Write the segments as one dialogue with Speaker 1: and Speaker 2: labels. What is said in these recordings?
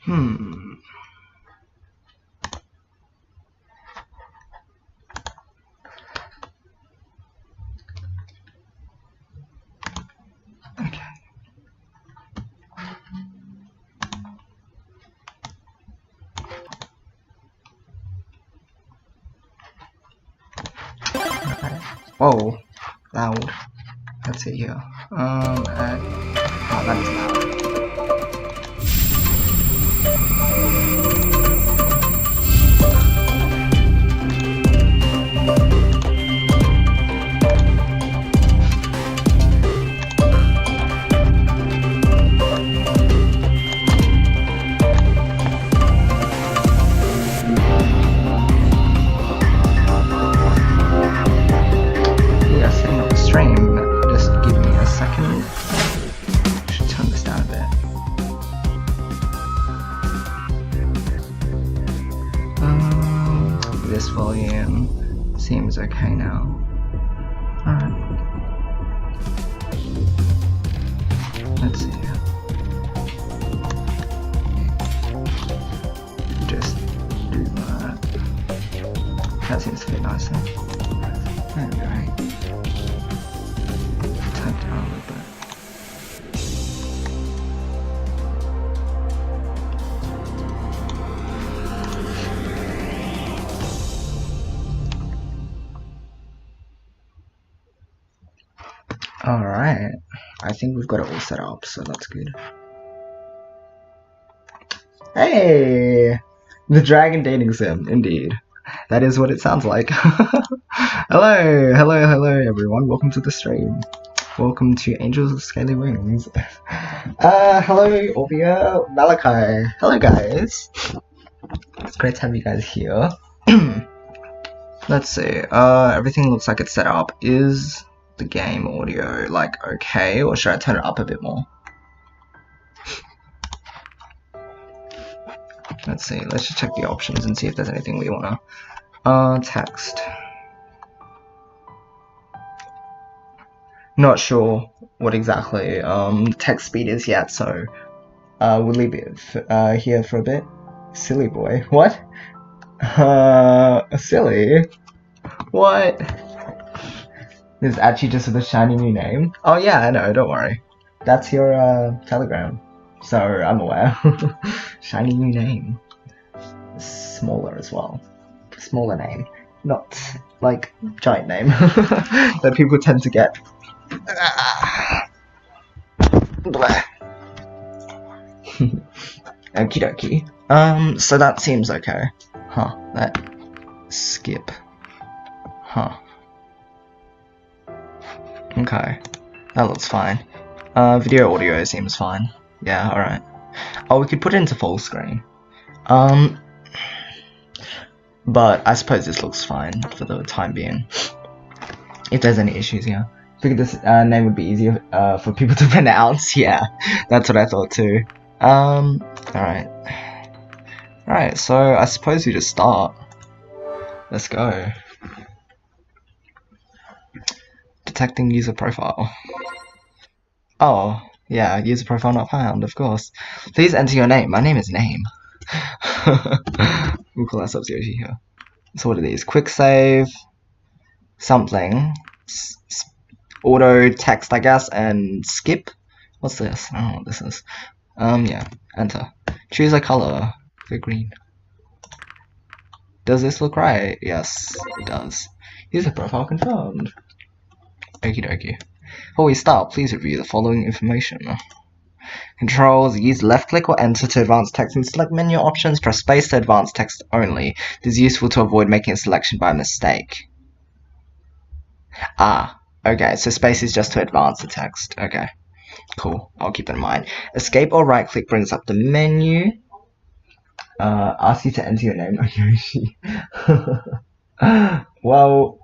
Speaker 1: Hmm. Okay. Okay. Whoa, loud. Let's see here. Oh, that is loud. We are setting up a stream. Just give me a second. Should turn this down a bit. This volume seems okay now. Alright. Let's see. Just do that. That seems to be nicer. Alright. Type down a little bit. Alright, I think we've got it all set up, so that's good. Hey! The Dragon Dating Sim, indeed. That is what it sounds like. Hello everyone, welcome to the stream. Welcome to Angels of Scaly Wings. Hello Orbia, Malachi. Hello guys. It's great to have you guys here. Let's see, everything looks like it's set up. Is the game audio like okay, or should I turn it up a bit more? Let's see, let's just check the options and see if there's anything we wanna text. Not sure what exactly text speed is yet, so we'll leave it here for a bit. Silly boy. What? Silly? What? This is actually just a shiny new name. Oh yeah, I know, don't worry. That's your Telegram. So I'm aware. Shiny new name. Smaller as well. Smaller name. Not like giant name that people tend to get. Blah. Okie dokie. So that seems okay. Huh, that skip. Huh. Okay, that looks fine. Video audio seems fine. Yeah, alright. Oh, we could put it into full screen. But I suppose this looks fine for the time being. If there's any issues, yeah. I figured this name would be easier for people to pronounce. Yeah, that's what I thought too. Alright. Alright, so I suppose we just start. Let's go. Detecting user profile. Oh, yeah, user profile not found, of course. Please enter your name. My name is Name. We'll call ourselves Yoshi here. So what are these? Quick save, something, auto text, I guess, and skip. What's this? I don't know what this is. Yeah, enter. Choose a color. Go green. Does this look right? Yes, it does. User profile confirmed. Okie dokie. Before we start, please review the following information. Controls: use left click or enter to advance text and select menu options. Press space to advance text only. This is useful to avoid making a selection by mistake. Ah, okay, so space is just to advance the text. Okay, cool. I'll keep that in mind. Escape or right click brings up the menu. Ask you to enter your name. Yoshi. Well,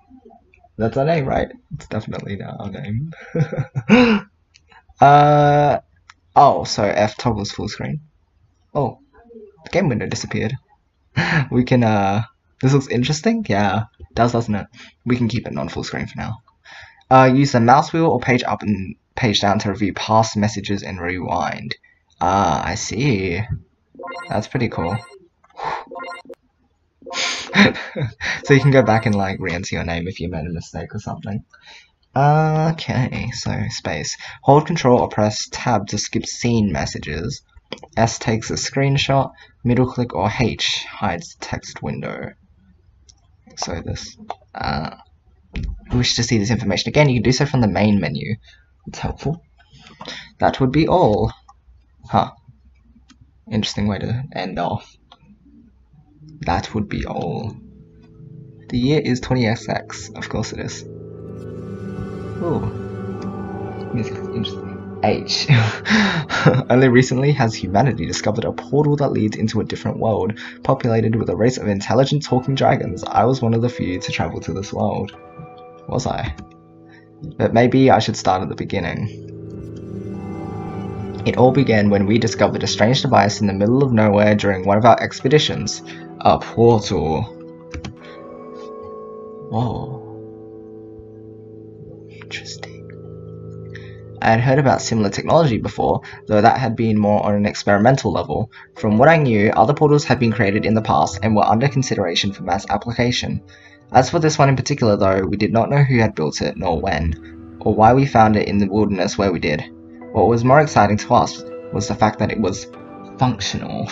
Speaker 1: that's our name, right? It's definitely not our name. Oh, so F toggles full screen. Oh, the game window disappeared. We can, this looks interesting. Yeah, it does, doesn't it? We can keep it non-full screen for now. Use the mouse wheel or page up and page down to review past messages and rewind. Ah, I see. That's pretty cool. So you can go back and like re-enter your name if you made a mistake or something. Okay, so space. Hold control or press tab to skip scene messages. S takes a screenshot. Middle click or H hides the text window. So this, if you wish to see this information again, you can do so from the main menu. It's helpful. That would be all. Huh. Interesting way to end off. That would be all. The year is 20XX. Of course it is. Ooh. Interesting. H. Only recently has humanity discovered a portal that leads into a different world, populated with a race of intelligent talking dragons. I was one of the few to travel to this world. Was I? But maybe I should start at the beginning. It all began when we discovered a strange device in the middle of nowhere during one of our expeditions. A portal. Whoa. Interesting. I had heard about similar technology before, though that had been more on an experimental level. From what I knew, other portals had been created in the past and were under consideration for mass application. As for this one in particular though, we did not know who had built it, nor when, or why we found it in the wilderness where we did. What was more exciting to us was the fact that it was functional.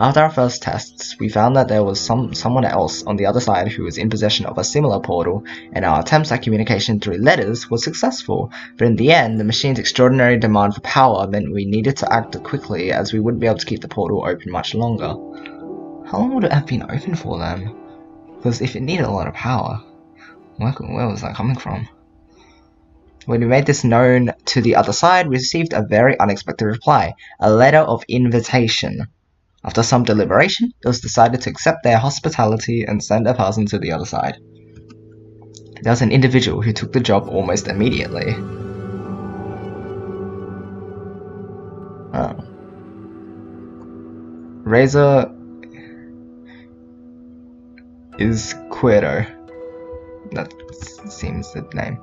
Speaker 1: After our first tests, we found that there was someone else on the other side who was in possession of a similar portal, and our attempts at communication through letters were successful, but in the end, the machine's extraordinary demand for power meant we needed to act quickly as we wouldn't be able to keep the portal open much longer. How long would it have been open for then? Because if it needed a lot of power, where was that coming from? When we made this known to the other side, we received a very unexpected reply, a letter of invitation. After some deliberation, it was decided to accept their hospitality and send a person to the other side. There was an individual who took the job almost immediately. Oh. Razor is Quedo. That seems the name.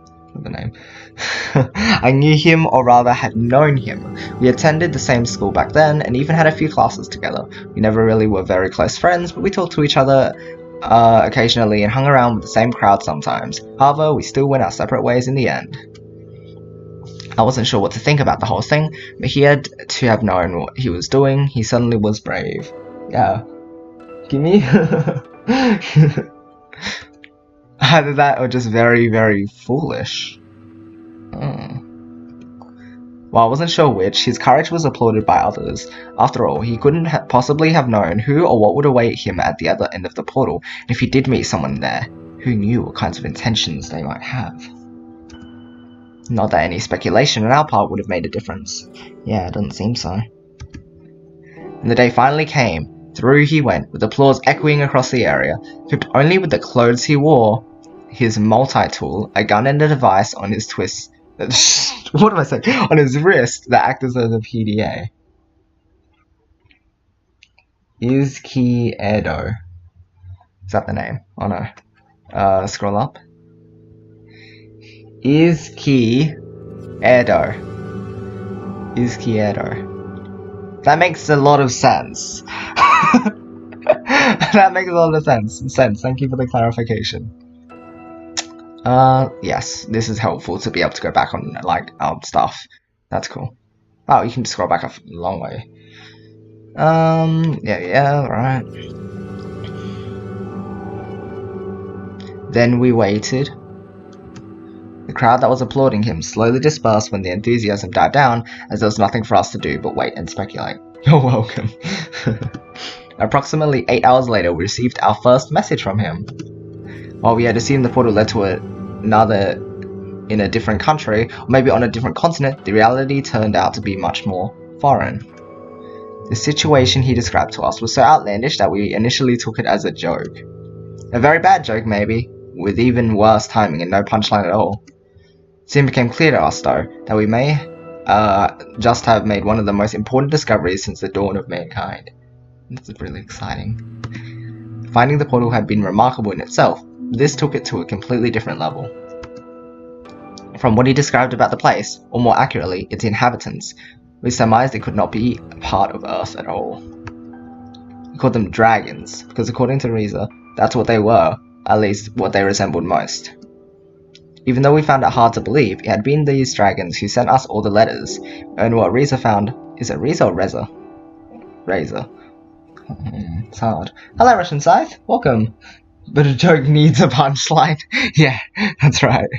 Speaker 1: I knew him, or rather had known him. We attended the same school back then, and even had a few classes together. We never really were very close friends, but we talked to each other occasionally and hung around with the same crowd sometimes. However, we still went our separate ways in the end. I wasn't sure what to think about the whole thing, but he had to have known what he was doing. He suddenly was brave. Yeah. Gimme? Either that or just very, very foolish. While I wasn't sure which, his courage was applauded by others. After all, he couldn't possibly have known who or what would await him at the other end of the portal, and if he did meet someone there, who knew what kinds of intentions they might have. Not that any speculation on our part would have made a difference. Yeah, it doesn't seem so. And the day finally came. Through he went, with applause echoing across the area, equipped only with the clothes he wore, his multi-tool, a gun and a device on his twist. What am I saying? On his wrist that acted as a PDA. Izki Edo. Is that the name? Oh no. Scroll up. Izki Edo. Izki Edo. That makes a lot of sense. That makes a lot of sense. Thank you for the clarification. Yes, this is helpful to be able to go back on, like, stuff. That's cool. Oh, you can just scroll back a long way. Yeah, right. Then we waited. The crowd that was applauding him slowly dispersed when the enthusiasm died down, as there was nothing for us to do but wait and speculate. You're welcome. Approximately 8 hours later, we received our first message from him. While we had assumed the portal led to another in a different country, or maybe on a different continent, the reality turned out to be much more foreign. The situation he described to us was so outlandish that we initially took it as a joke. A very bad joke, maybe, with even worse timing and no punchline at all. It soon became clear to us, though, that we may just have made one of the most important discoveries since the dawn of mankind. This is really exciting. Finding the portal had been remarkable in itself. This took it to a completely different level. From what he described about the place, or more accurately, its inhabitants, We surmised it could not be a part of Earth at all. We called them dragons, because according to Reza, that's what they were, at least what they resembled most. Even though we found it hard to believe, it had been these dragons who sent us all the letters, and what Reza found... Is it Reza or Reza? Reza. It's hard. Hello, Russian Scythe. Welcome. But a joke needs a punchline. Yeah, that's right.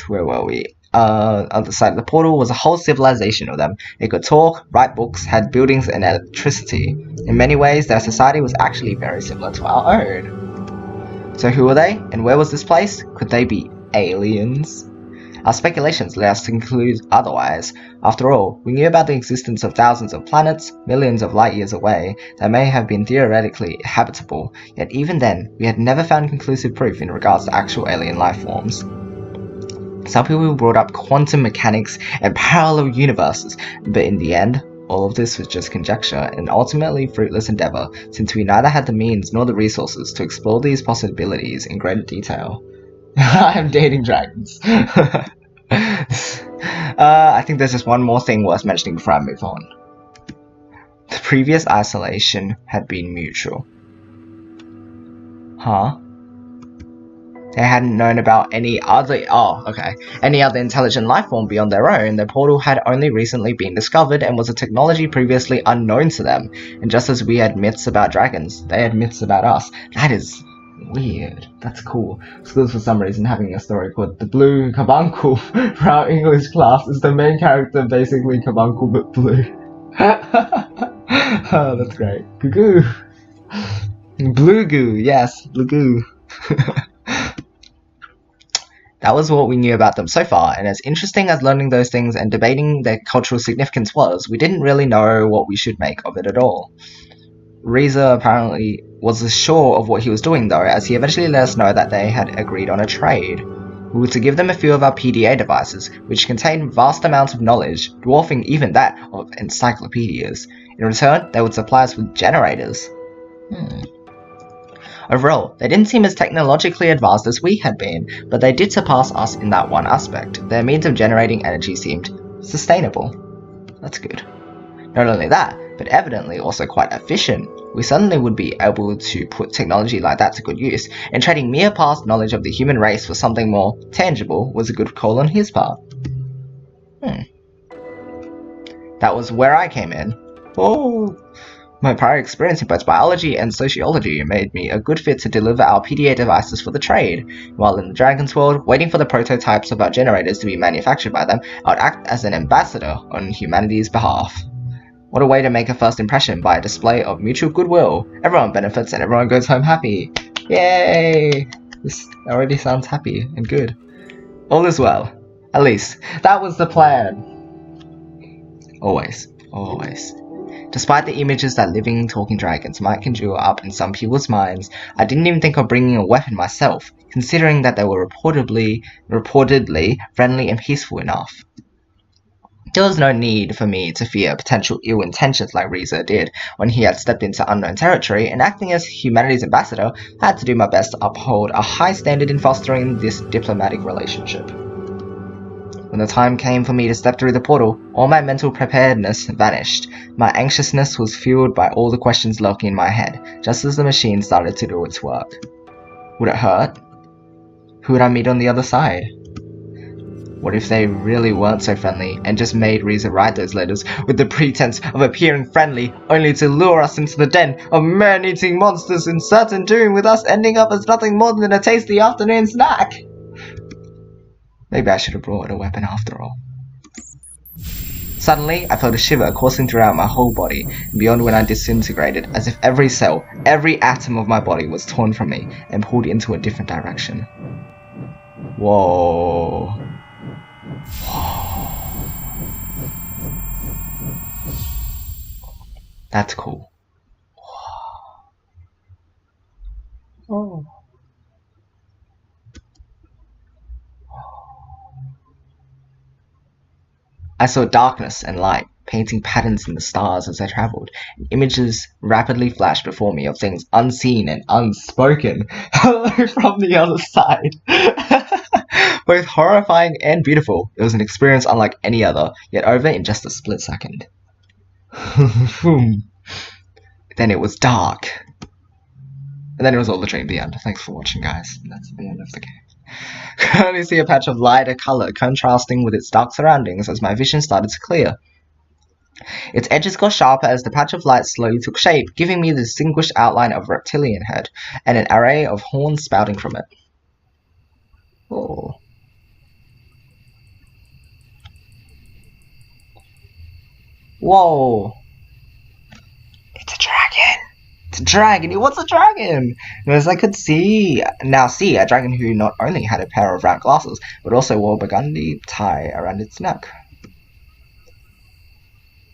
Speaker 1: Where were we? On the side of the portal was a whole civilization of them. They could talk, write books, had buildings and electricity. In many ways, their society was actually very similar to our own. So who were they, and where was this place? Could they be aliens? Our speculations led us to conclude otherwise. After all, we knew about the existence of thousands of planets, millions of light years away, that may have been theoretically habitable, yet even then, we had never found conclusive proof in regards to actual alien life forms. Some people brought up quantum mechanics and parallel universes, but in the end, all of this was just conjecture, and ultimately fruitless endeavor, since we neither had the means nor the resources to explore these possibilities in greater detail. I am dating dragons. I think there's just one more thing worth mentioning before I move on. The previous isolation had been mutual. Huh? They hadn't known about any other intelligent life form beyond their own. Their portal had only recently been discovered and was a technology previously unknown to them. And just as we had myths about dragons, they had myths about us. That is weird. That's cool. Schools for some reason having a story called The Blue Carbuncle for our English class is the main character basically carbuncle but blue. Oh, that's great. Goo goo. Blue goo, yes, blue goo. That was what we knew about them so far, and as interesting as learning those things and debating their cultural significance was, we didn't really know what we should make of it at all. Reza apparently was sure of what he was doing though, as he eventually let us know that they had agreed on a trade. We were to give them a few of our PDA devices, which contained vast amounts of knowledge, dwarfing even that of encyclopedias. In return, they would supply us with generators. Overall, they didn't seem as technologically advanced as we had been, but they did surpass us in that one aspect. Their means of generating energy seemed sustainable. That's good. Not only that, but evidently also quite efficient. We suddenly would be able to put technology like that to good use, and trading mere past knowledge of the human race for something more tangible was a good call on his part. That was where I came in. Oh! My prior experience in both biology and sociology made me a good fit to deliver our PDA devices for the trade. While in the Dragon's world, waiting for the prototypes of our generators to be manufactured by them, I would act as an ambassador on humanity's behalf. What a way to make a first impression by a display of mutual goodwill. Everyone benefits and everyone goes home happy. Yay! This already sounds happy and good. All is well. At least, that was the plan. Always. Always. Despite the images that living, talking dragons might conjure up in some people's minds, I didn't even think of bringing a weapon myself, considering that they were reportedly friendly and peaceful enough. There was no need for me to fear potential ill intentions like Reza did when he had stepped into unknown territory, and acting as humanity's ambassador, I had to do my best to uphold a high standard in fostering this diplomatic relationship. When the time came for me to step through the portal, all my mental preparedness vanished. My anxiousness was fueled by all the questions lurking in my head, just as the machine started to do its work. Would it hurt? Who would I meet on the other side? What if they really weren't so friendly and just made Reza write those letters with the pretense of appearing friendly, only to lure us into the den of man-eating monsters in certain doom, with us ending up as nothing more than a tasty afternoon snack? Maybe I should have brought a weapon after all. Suddenly, I felt a shiver coursing throughout my whole body, and beyond when I disintegrated, as if every cell, every atom of my body was torn from me and pulled into a different direction. Whoa. That's cool. Oh. I saw darkness and light, painting patterns in the stars as I traveled. Images rapidly flashed before me of things unseen and unspoken. Hello from the other side. Both horrifying and beautiful. It was an experience unlike any other, yet over in just a split second. Then it was dark. And then it was all the dream, the end. Thanks for watching, guys. That's the end of the game. I could only see a patch of lighter colour contrasting with its dark surroundings as my vision started to clear. Its edges got sharper as the patch of light slowly took shape, giving me the distinguished outline of a reptilian head, and an array of horns spouting from it. Oh. Whoa! It's a dragon! It's a dragon! What's a dragon? As I could now see a dragon who not only had a pair of round glasses, but also wore a burgundy tie around its neck.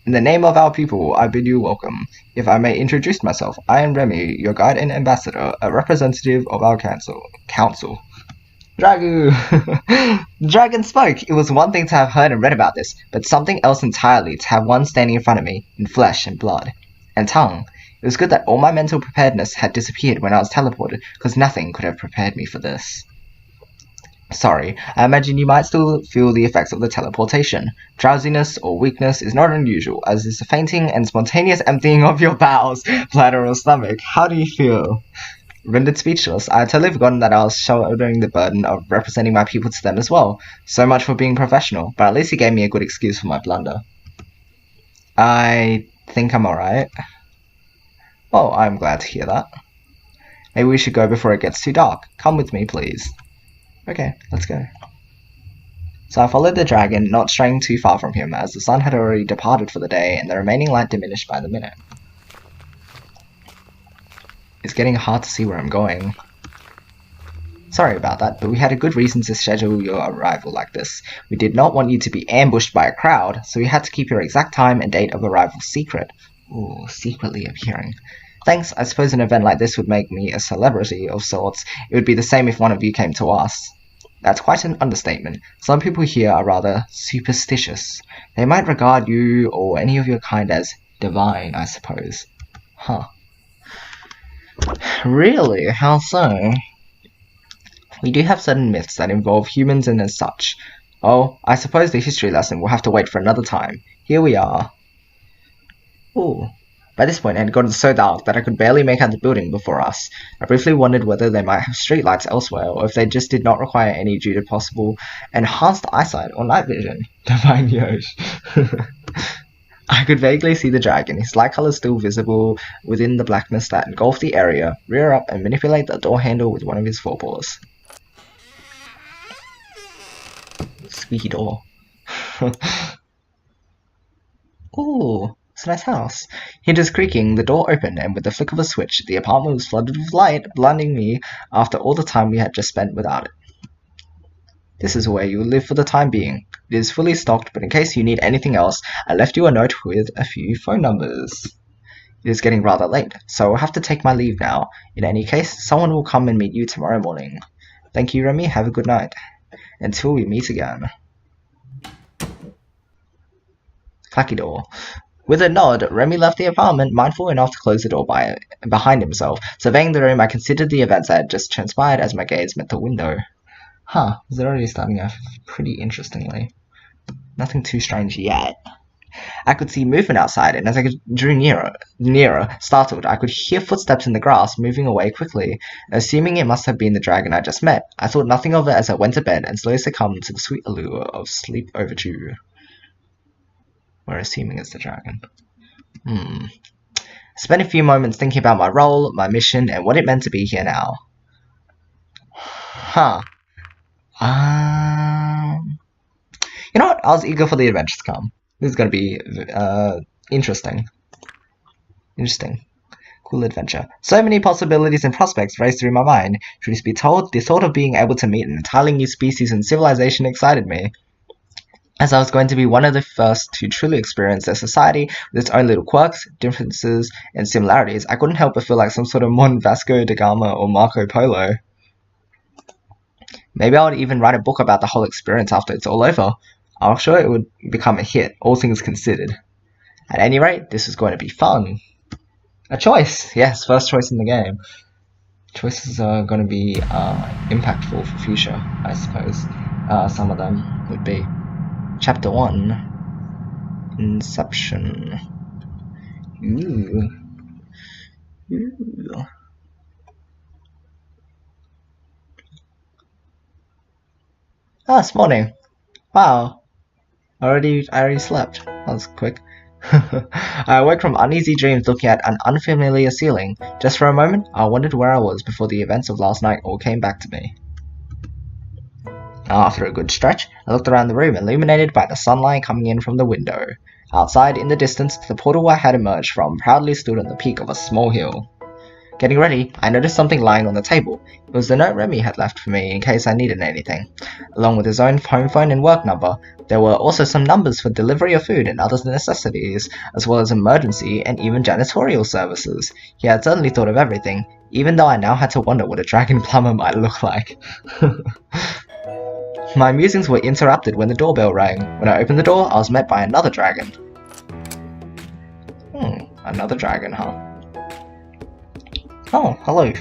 Speaker 1: In the name of our people, I bid you welcome. If I may introduce myself, I am Remy, your guide and ambassador, a representative of our council. Dragu! The dragon spoke! It was one thing to have heard and read about this, but something else entirely to have one standing in front of me, in flesh and blood. And tongue. It was good that all my mental preparedness had disappeared when I was teleported, because nothing could have prepared me for this. Sorry, I imagine you might still feel the effects of the teleportation. Drowsiness or weakness is not unusual, as is the fainting and spontaneous emptying of your bowels, bladder or stomach. How do you feel? Rendered speechless, I had totally forgotten that I was shouldering the burden of representing my people to them as well. So much for being professional, but at least he gave me a good excuse for my blunder. I think I'm alright. Well, I'm glad to hear that. Maybe we should go before it gets too dark. Come with me, please. Okay, let's go. So I followed the dragon, not straying too far from him, as the sun had already departed for the day and the remaining light diminished by the minute. It's getting hard to see where I'm going. Sorry about that, but we had a good reason to schedule your arrival like this. We did not want you to be ambushed by a crowd, so we had to keep your exact time and date of arrival secret. Ooh, secretly appearing. Thanks, I suppose an event like this would make me a celebrity of sorts. It would be the same if one of you came to us. That's quite an understatement. Some people here are rather superstitious. They might regard you or any of your kind as divine, I suppose. Huh. Really? How so? We do have certain myths that involve humans and as such. Oh, I suppose the history lesson will have to wait for another time. Here we are. Ooh. By this point, it had gotten so dark that I could barely make out the building before us. I briefly wondered whether they might have streetlights elsewhere, or if they just did not require any due to possible enhanced eyesight or night vision. Divine Yosh. I could vaguely see the dragon, his light colour still visible within the blackness that engulfed the area, rear up and manipulate the door handle with one of his forepaws. Squeaky door. Ooh. It's a nice house. Hinges creaking, the door opened, and with the flick of a switch, the apartment was flooded with light, blinding me after all the time we had just spent without it. This is where you will live for the time being. It is fully stocked, but in case you need anything else, I left you a note with a few phone numbers. It is getting rather late, so I'll have to take my leave now. In any case, someone will come and meet you tomorrow morning. Thank you, Remy. Have a good night. Until we meet again. Clacky door. With a nod, Remy left the apartment, mindful enough to close the door behind himself. Surveying the room, I considered the events that had just transpired as my gaze met the window. Huh, it's already starting off pretty interestingly. Nothing too strange yet. I could see movement outside, and as I drew nearer, startled, I could hear footsteps in the grass moving away quickly. Assuming it must have been the dragon I just met, I thought nothing of it as I went to bed and slowly succumbed to the sweet allure of sleep overdue. We're assuming it's the dragon. I spent a few moments thinking about my role, my mission, and what it meant to be here now. Huh. You know what? I was eager for the adventure to come. This is going to be interesting. Cool adventure. So many possibilities and prospects raced through my mind. Truth be told, the thought of being able to meet an entirely new species and civilization excited me. As I was going to be one of the first to truly experience their society with its own little quirks, differences, and similarities, I couldn't help but feel like some sort of modern Vasco da Gama or Marco Polo. Maybe I would even write a book about the whole experience after it's all over. I'm sure it would become a hit, all things considered. At any rate, this is going to be fun. A choice! Yes, first choice in the game. Choices are going to be impactful for future, I suppose. Some of them would be. Chapter 1. Inception. Ooh. Ooh. Ah, it's morning. Wow. I already slept. That was quick. I awoke from uneasy dreams looking at an unfamiliar ceiling. Just for a moment, I wondered where I was before the events of last night all came back to me. After a good stretch, I looked around the room, illuminated by the sunlight coming in from the window. Outside, in the distance, the portal I had emerged from proudly stood on the peak of a small hill. Getting ready, I noticed something lying on the table. It was the note Remy had left for me in case I needed anything. Along with his own home phone and work number, there were also some numbers for delivery of food and other necessities, as well as emergency and even janitorial services. He had certainly thought of everything, even though I now had to wonder what a dragon plumber might look like. My musings were interrupted when the doorbell rang. When I opened the door, I was met by another dragon. Another dragon, huh? Oh, hello.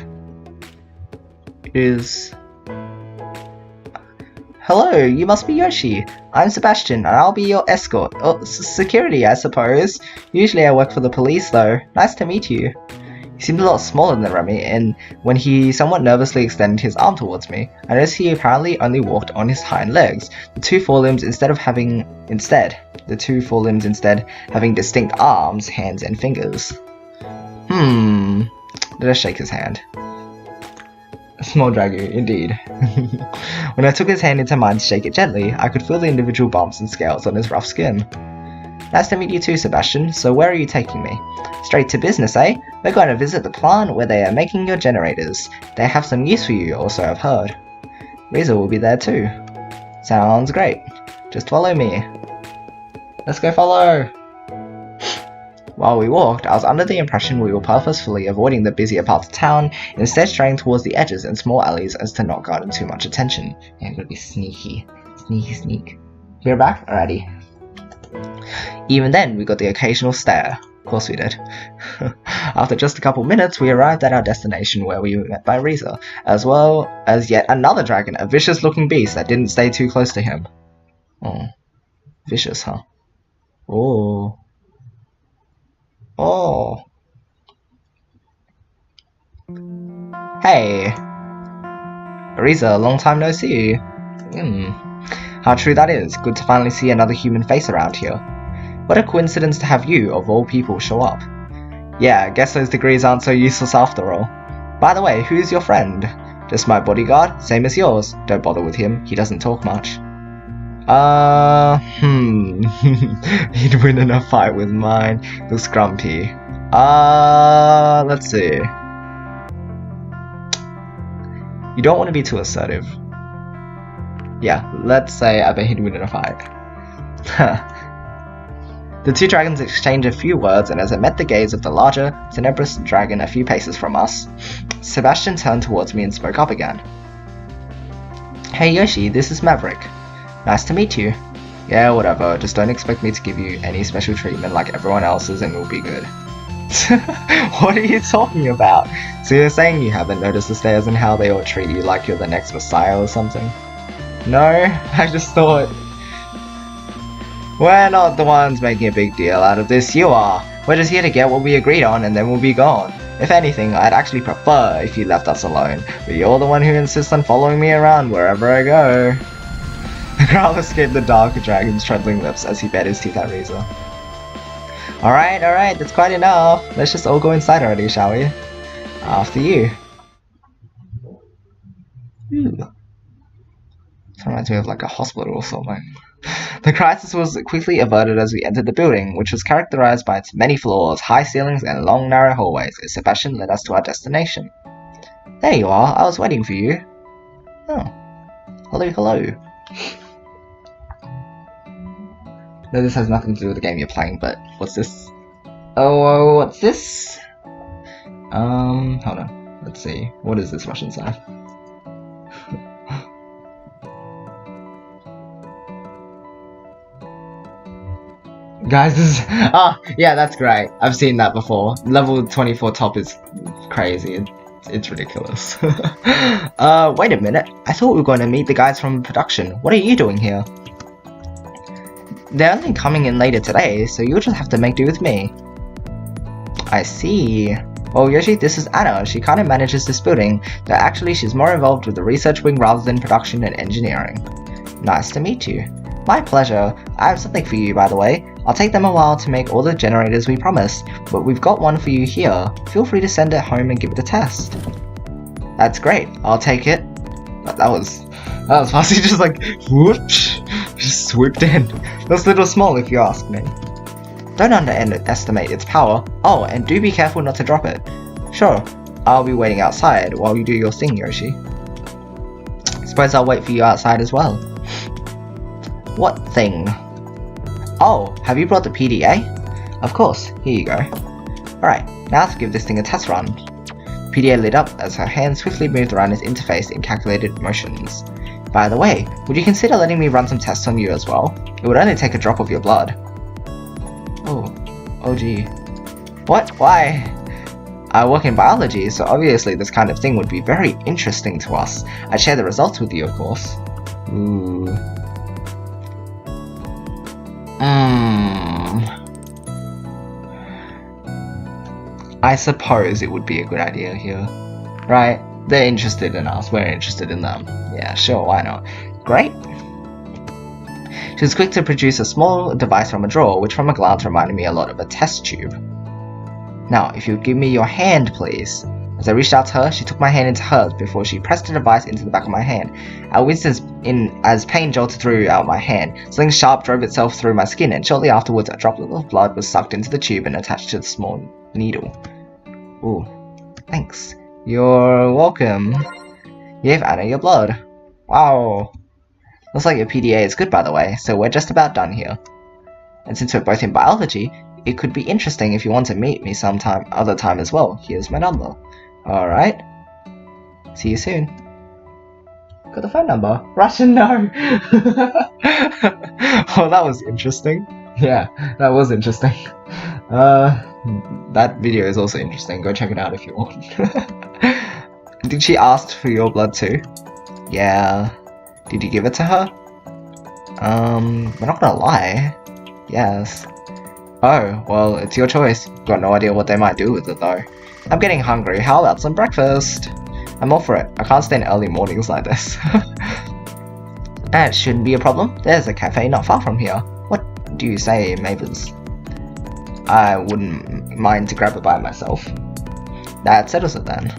Speaker 1: Hello, you must be Yoshi. I'm Sebastian, and I'll be your escort. Oh, security, I suppose. Usually I work for the police, though. Nice to meet you. He seemed a lot smaller than Remy, and when he somewhat nervously extended his arm towards me, I noticed he apparently only walked on his hind legs, the two forelimbs instead having distinct arms, hands, and fingers. Did I shake his hand? A small dragon, indeed. When I took his hand into mine to shake it gently, I could feel the individual bumps and scales on his rough skin. Nice to meet you too, Sebastian. So where are you taking me? Straight to business, eh? We're going to visit the plant where they are making your generators. They have some use for you, also I've heard. Riza will be there too. Sounds great. Just follow me. Let's go follow! While we walked, I was under the impression we were purposefully avoiding the busier parts of town, instead straying towards the edges and small alleys as to not garner too much attention. Yeah, I'm gonna be sneaky. Sneak. We're back? Alrighty. Even then, we got the occasional stare. Of course we did. After just a couple minutes, we arrived at our destination where we were met by Riza, as well as yet another dragon, a vicious-looking beast that didn't stay too close to him. Oh. Vicious, huh? Oh. Hey! Riza, long time no see. How true that is. Good to finally see another human face around here. What a coincidence to have you, of all people, show up. Yeah, guess those degrees aren't so useless after all. By the way, who's your friend? Just my bodyguard, same as yours. Don't bother with him, he doesn't talk much. He'd win in a fight with mine. Looks grumpy. Let's see. You don't want to be too assertive. Yeah, let's say I bet he'd win in a fight. The two dragons exchanged a few words, and as I met the gaze of the larger, tenebrous dragon a few paces from us, Sebastian turned towards me and spoke up again. Hey Yoshi, this is Maverick. Nice to meet you. Yeah, whatever, just don't expect me to give you any special treatment like everyone else's and we'll be good. What are you talking about? So you're saying you haven't noticed the stairs and how they all treat you like you're the next messiah or something? No, I just thought... We're not the ones making a big deal out of this, you are. We're just here to get what we agreed on and then we'll be gone. If anything, I'd actually prefer if you left us alone, but you're the one who insists on following me around wherever I go. The growl escaped the dark dragon's trembling lips as he bared his teeth at Riza. Alright, that's quite enough. Let's just all go inside already, shall we? After you. That reminds me of like a hospital or something. The crisis was quickly averted as we entered the building, which was characterized by its many floors, high ceilings, and long narrow hallways, as Sebastian led us to our destination. There you are, I was waiting for you. Oh. Hello. No, this has nothing to do with the game you're playing, but what's this? Oh, what's this? Hold on. Let's see. What is this Russian sign? Guys, this is... yeah, that's great. I've seen that before. Level 24 top is crazy. It's ridiculous. Wait a minute. I thought we were going to meet the guys from production. What are you doing here? They're only coming in later today, so you'll just have to make do with me. I see. Well, Yoshi, this is Anna. She kind of manages this building, though actually she's more involved with the research wing rather than production and engineering. Nice to meet you. My pleasure. I have something for you, by the way. I'll take them a while to make all the generators we promised, but we've got one for you here. Feel free to send it home and give it a test. That's great. I'll take it. That was fast. He just like, whoosh, just swooped in. That's a little small if you ask me. Don't underestimate its power. Oh, and do be careful not to drop it. Sure, I'll be waiting outside while you do your thing, Yoshi. Suppose I'll wait for you outside as well. What thing? Oh, have you brought the PDA? Of course, here you go. Alright, now to give this thing a test run. PDA lit up as her hand swiftly moved around its interface in calculated motions. By the way, would you consider letting me run some tests on you as well? It would only take a drop of your blood. Oh gee. What? Why? I work in biology, so obviously this kind of thing would be very interesting to us. I'd share the results with you, of course. Ooh. I suppose it would be a good idea here. Right? They're interested in us, we're interested in them. Yeah, sure, why not? Great! She was quick to produce a small device from a drawer, which from a glance reminded me a lot of a test tube. Now, if you would give me your hand, please. As I reached out to her, she took my hand into hers before she pressed the device into the back of my hand. At an instant, as pain jolted through out my hand, something sharp drove itself through my skin, and shortly afterwards a droplet of blood was sucked into the tube and attached to the small needle. Ooh, thanks. You're welcome. You gave Anna your blood. Wow. Looks like your PDA is good, by the way, so we're just about done here. And since we're both in biology, it could be interesting if you want to meet me other time as well. Here's my number. Alright. See you soon. Got the phone number. Russian, no! Oh, that was interesting. Yeah, that was interesting. That video is also interesting. Go check it out if you want. Did she ask for your blood too? Yeah. Did you give it to her? We're not gonna lie. Yes. Oh, well, it's your choice. Got no idea what they might do with it though. I'm getting hungry. How about some breakfast? I'm all for it. I can't stand early mornings like this. That shouldn't be a problem. There's a cafe not far from here. What do you say, Mavens? I wouldn't mind to grab a bite myself. That settles it then.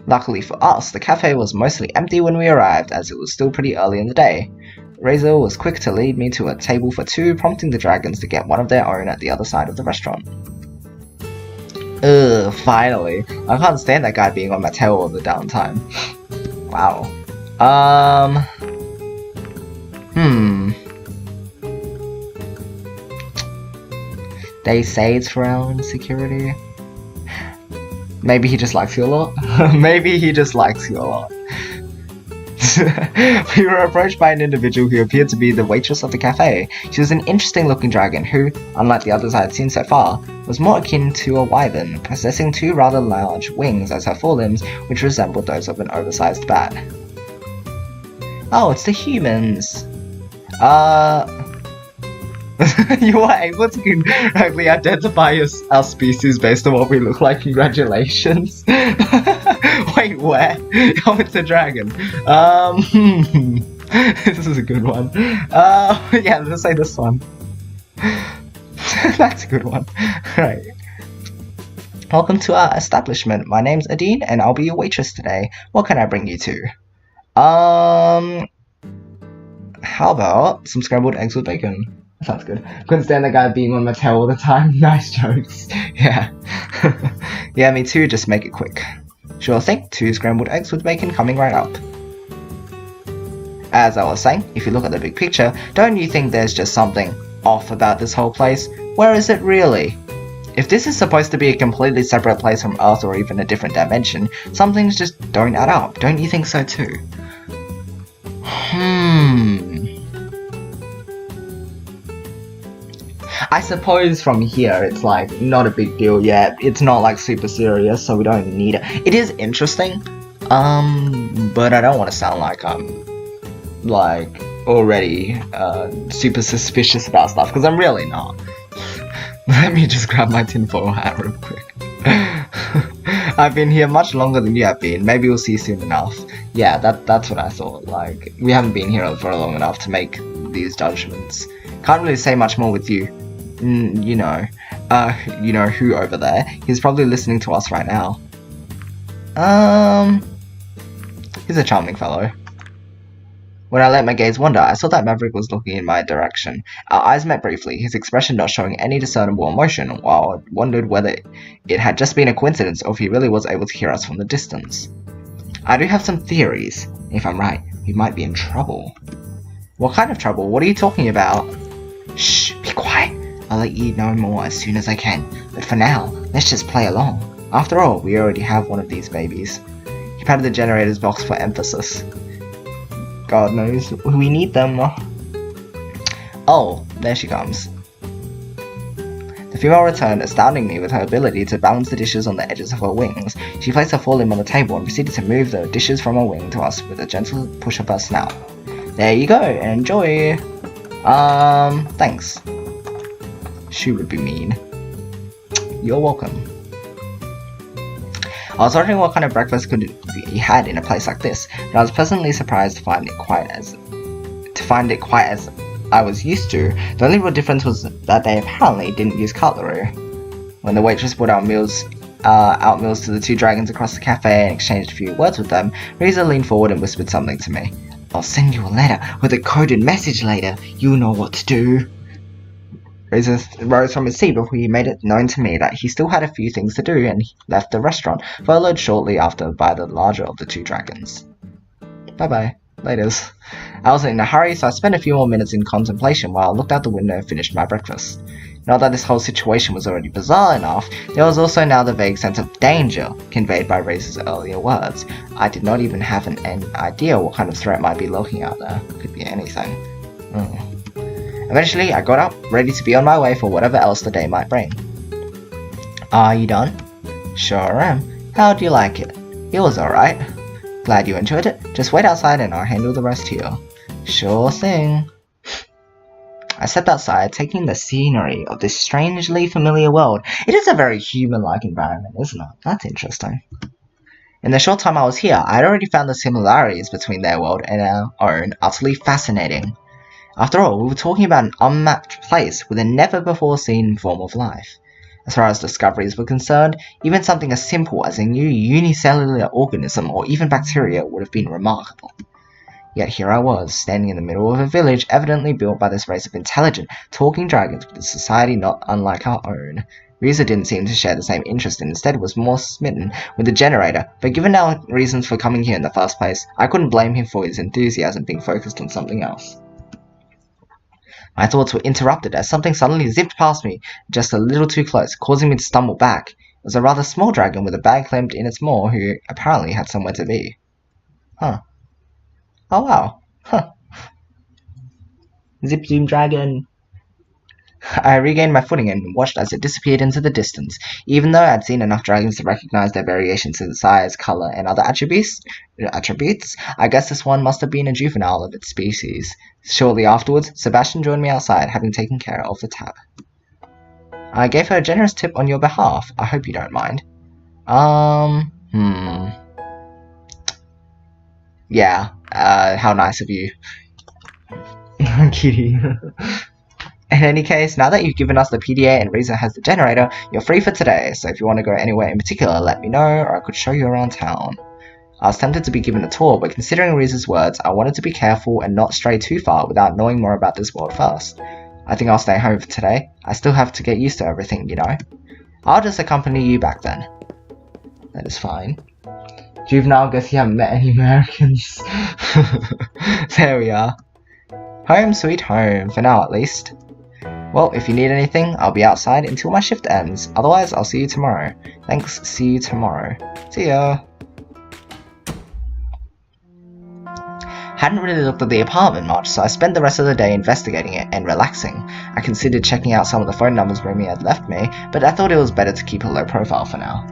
Speaker 1: Luckily for us, the cafe was mostly empty when we arrived, as it was still pretty early in the day. Razor was quick to lead me to a table for two, prompting the dragons to get one of their own at the other side of the restaurant. Ugh, finally. I can't stand that guy being on my tail all the downtime. Wow. They say it's for our own security. Maybe he just likes you a lot. Maybe he just likes you a lot. We were approached by an individual who appeared to be the waitress of the cafe. She was an interesting looking dragon who, unlike the others I had seen so far, was more akin to a wyvern, possessing two rather large wings as her forelimbs, which resembled those of an oversized bat. Oh, it's the humans. You were able to correctly identify our species based on what we look like. Congratulations. Wait, where? Oh, it's a dragon. This is a good one. Yeah, let's say this one. That's a good one. Right. Welcome to our establishment. My name's Adine, and I'll be your waitress today. What can I bring you to? How about some scrambled eggs with bacon? Sounds good. Couldn't stand the guy being on my tail all the time. Nice jokes. Yeah. Yeah, me too, just make it quick. Sure thing, 2 scrambled eggs with bacon coming right up. As I was saying, if you look at the big picture, don't you think there's just something off about this whole place? Where is it really? If this is supposed to be a completely separate place from Earth or even a different dimension, some things just don't add up. Don't you think so too? I suppose from here it's like not a big deal yet. It's not like super serious, so we don't need it. It is interesting, but I don't want to sound like I'm like already super suspicious about stuff, because I'm really not. Let me just grab my tinfoil hat real quick. I've been here much longer than you have been. Maybe we'll see you soon enough. Yeah, that's what I thought. Like, we haven't been here for long enough to make these judgments. Can't really say much more with you. You know who over there. He's probably listening to us right now. He's a charming fellow. When I let my gaze wander, I saw that Maverick was looking in my direction. Our eyes met briefly, his expression not showing any discernible emotion, while I wondered whether it had just been a coincidence or if he really was able to hear us from the distance. I do have some theories. If I'm right, we might be in trouble. What kind of trouble? What are you talking about? Shh, be quiet. I'll let you know more as soon as I can. But for now, let's just play along. After all, we already have one of these babies. He patted the generator's box for emphasis. God knows, we need them. Oh, there she comes. The female returned, astounding me with her ability to balance the dishes on the edges of her wings. She placed her forelimb on the table and proceeded to move the dishes from her wing to us with a gentle push of her snout. There you go, enjoy. Thanks. She would be mean. You're welcome. I was wondering what kind of breakfast could be had in a place like this, and I was pleasantly surprised to find it quite as I was used to. The only real difference was that they apparently didn't use cutlery. When the waitress brought out meals to the two dragons across the cafe and exchanged a few words with them, Riza leaned forward and whispered something to me. I'll send you a letter with a coded message later. You know what to do. Riza rose from his seat before he made it known to me that he still had a few things to do, and he left the restaurant, followed shortly after by the larger of the two dragons. Bye-bye. Laters. I wasn't in a hurry, so I spent a few more minutes in contemplation while I looked out the window and finished my breakfast. Not that this whole situation was already bizarre enough, there was also now the vague sense of danger conveyed by Riza's earlier words. I did not even have an idea what kind of threat might be lurking out there. Could be anything. Eventually, I got up, ready to be on my way for whatever else the day might bring. Are you done? Sure am. How'd you like it? It was alright. Glad you enjoyed it. Just wait outside and I'll handle the rest here. Sure thing. I stepped outside, taking the scenery of this strangely familiar world. It is a very human-like environment, isn't it? That's interesting. In the short time I was here, I had already found the similarities between their world and our own utterly fascinating. After all, we were talking about an unmapped place with a never-before-seen form of life. As far as discoveries were concerned, even something as simple as a new unicellular organism or even bacteria would have been remarkable. Yet here I was, standing in the middle of a village evidently built by this race of intelligent, talking dragons with a society not unlike our own. Riza didn't seem to share the same interest and instead was more smitten with the generator, but given our reasons for coming here in the first place, I couldn't blame him for his enthusiasm being focused on something else. My thoughts were interrupted as something suddenly zipped past me, just a little too close, causing me to stumble back. It was a rather small dragon with a bag clamped in its maw who apparently had somewhere to be. Huh. Oh wow. Huh. Zip zoom dragon. I regained my footing and watched as it disappeared into the distance. Even though I'd seen enough dragons to recognize their variations in size, color, and other attributes, I guess this one must have been a juvenile of its species. Shortly afterwards, Sebastian joined me outside, having taken care of the tab. I gave her a generous tip on your behalf. I hope you don't mind. Yeah, how nice of you. I'm kidding. In any case, now that you've given us the PDA and Riza has the generator, you're free for today, so if you want to go anywhere in particular, let me know, or I could show you around town. I was tempted to be given a tour, but considering Riza's words, I wanted to be careful and not stray too far without knowing more about this world first. I think I'll stay home for today. I still have to get used to everything, you know. I'll just accompany you back then. That is fine. Juvenile, guess you haven't met any Americans. There we are. Home sweet home, for now at least. Well, if you need anything, I'll be outside until my shift ends. Otherwise, I'll see you tomorrow. Thanks, see you tomorrow. See ya! Hadn't really looked at the apartment much, so I spent the rest of the day investigating it and relaxing. I considered checking out some of the phone numbers Remy had left me, but I thought it was better to keep a low profile for now.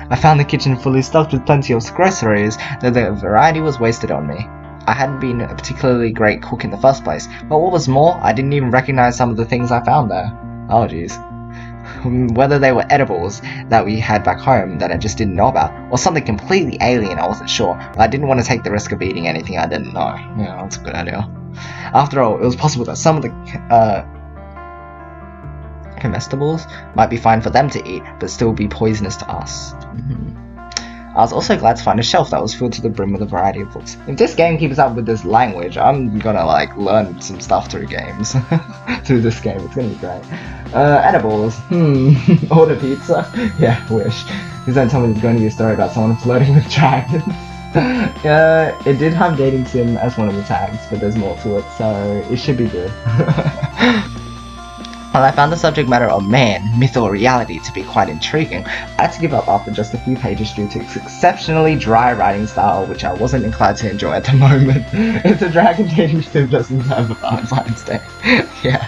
Speaker 1: I found the kitchen fully stocked with plenty of groceries, though the variety was wasted on me. I hadn't been a particularly great cook in the first place, but what was more, I didn't even recognize some of the things I found there. Oh jeez. Whether they were edibles that we had back home that I just didn't know about, or something completely alien, I wasn't sure, but I didn't want to take the risk of eating anything I didn't know. Yeah, that's a good idea. After all, it was possible that some of the comestibles might be fine for them to eat, but still be poisonous to us. I was also glad to find a shelf that was filled to the brim with a variety of books. If this game keeps up with this language, I'm gonna learn some stuff through games. Through this game, it's gonna be great. Edibles. Order pizza. Yeah, wish. Please don't tell me there's going to be a story about someone flirting with dragons. It did have dating sim as one of the tags, but there's more to it, so it should be good. While I found the subject matter of man, myth or reality to be quite intriguing, I had to give up after just a few pages due to its exceptionally dry writing style, which I wasn't inclined to enjoy at the moment. It's a dragon dating sim doesn't have a Valentine's Day. Yeah.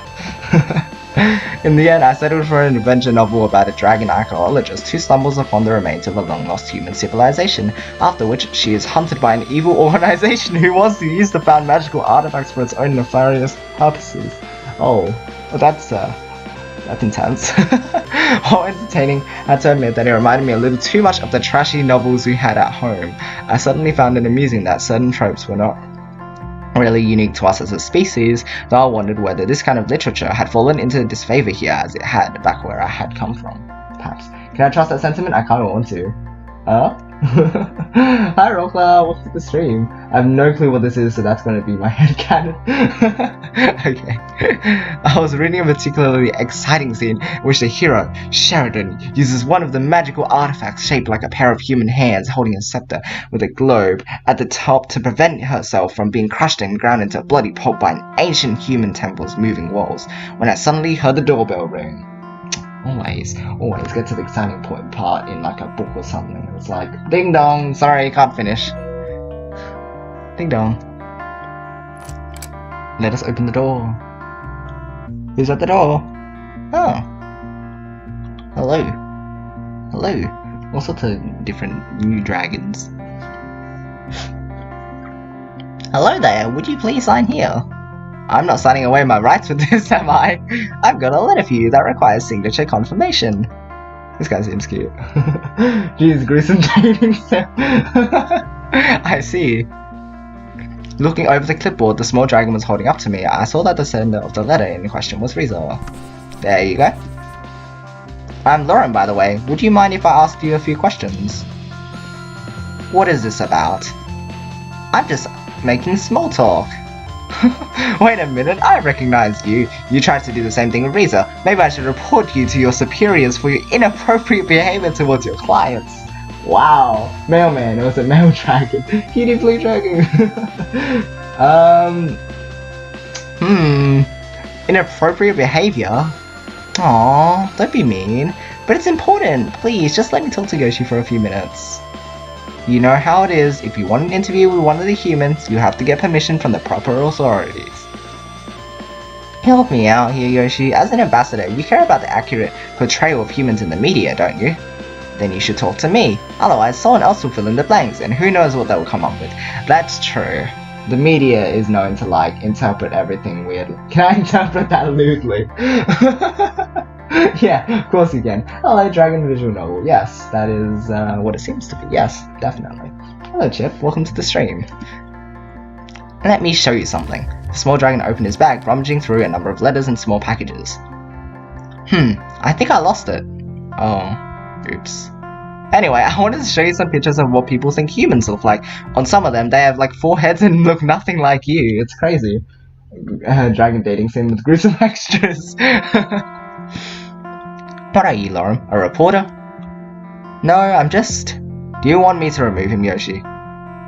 Speaker 1: In the end, I settled for an adventure novel about a dragon archaeologist who stumbles upon the remains of a long-lost human civilization, after which she is hunted by an evil organization who wants to use the found magical artifacts for its own nefarious purposes. Oh, well, that's intense. While entertaining, I had to admit that it reminded me a little too much of the trashy novels we had at home. I suddenly found it amusing that certain tropes were not really unique to us as a species, though I wondered whether this kind of literature had fallen into disfavor here as it had back where I had come from. Perhaps. Can I trust that sentiment? I kinda want to. Hi Rockla, welcome to the stream. I have no clue what this is, so that's going to be my headcanon. Okay. I was reading a particularly exciting scene in which the hero, Sheridan, uses one of the magical artifacts shaped like a pair of human hands holding a scepter with a globe at the top to prevent herself from being crushed and ground into bloody pulp by an ancient human temple's moving walls, when I suddenly heard the doorbell ring. Always get to the exciting part in like a book or something. It's like, ding dong, sorry, can't finish. Ding dong. Let us open the door. Who's at the door? Oh. Hello. Hello. All sorts of different new dragons. Hello there, would you please sign here? I'm not signing away my rights with this, am I? I've got a letter for you that requires signature confirmation. This guy seems cute. Jeez, gruesome dating sim. I see. Looking over the clipboard the small dragon was holding up to me, I saw that the sender of the letter in question was Rizzo. There you go. I'm Lauren, by the way. Would you mind if I asked you a few questions? What is this about? I'm just making small talk. Wait a minute, I recognize you. You tried to do the same thing with Riza. Maybe I should report you to your superiors for your inappropriate behavior towards your clients. Wow. Mailman, it was a male dragon. Cutie blue dragon. Inappropriate behavior? Aww, don't be mean. But it's important. Please, just let me talk to Yoshi for a few minutes. You know how it is, if you want an interview with one of the humans, you have to get permission from the proper authorities. Help me out here, Yoshi. As an ambassador, you care about the accurate portrayal of humans in the media, don't you? Then you should talk to me. Otherwise, someone else will fill in the blanks, and who knows what they will come up with. That's true. The media is known to, interpret everything weirdly. Can I interpret that lewdly? Yeah, of course you can. Hello, Dragon Visual Novel. Yes, that is what it seems to be. Yes, definitely. Hello, Chip. Welcome to the stream. Let me show you something. The small dragon opened his bag, rummaging through a number of letters and small packages. I think I lost it. Oh, oops. Anyway, I wanted to show you some pictures of what people think humans look like. On some of them, they have 4 heads and look nothing like you. It's crazy. Dragon dating sim with gruesome extras. What are you, Lauren? A reporter? No, I'm just... Do you want me to remove him, Yoshi?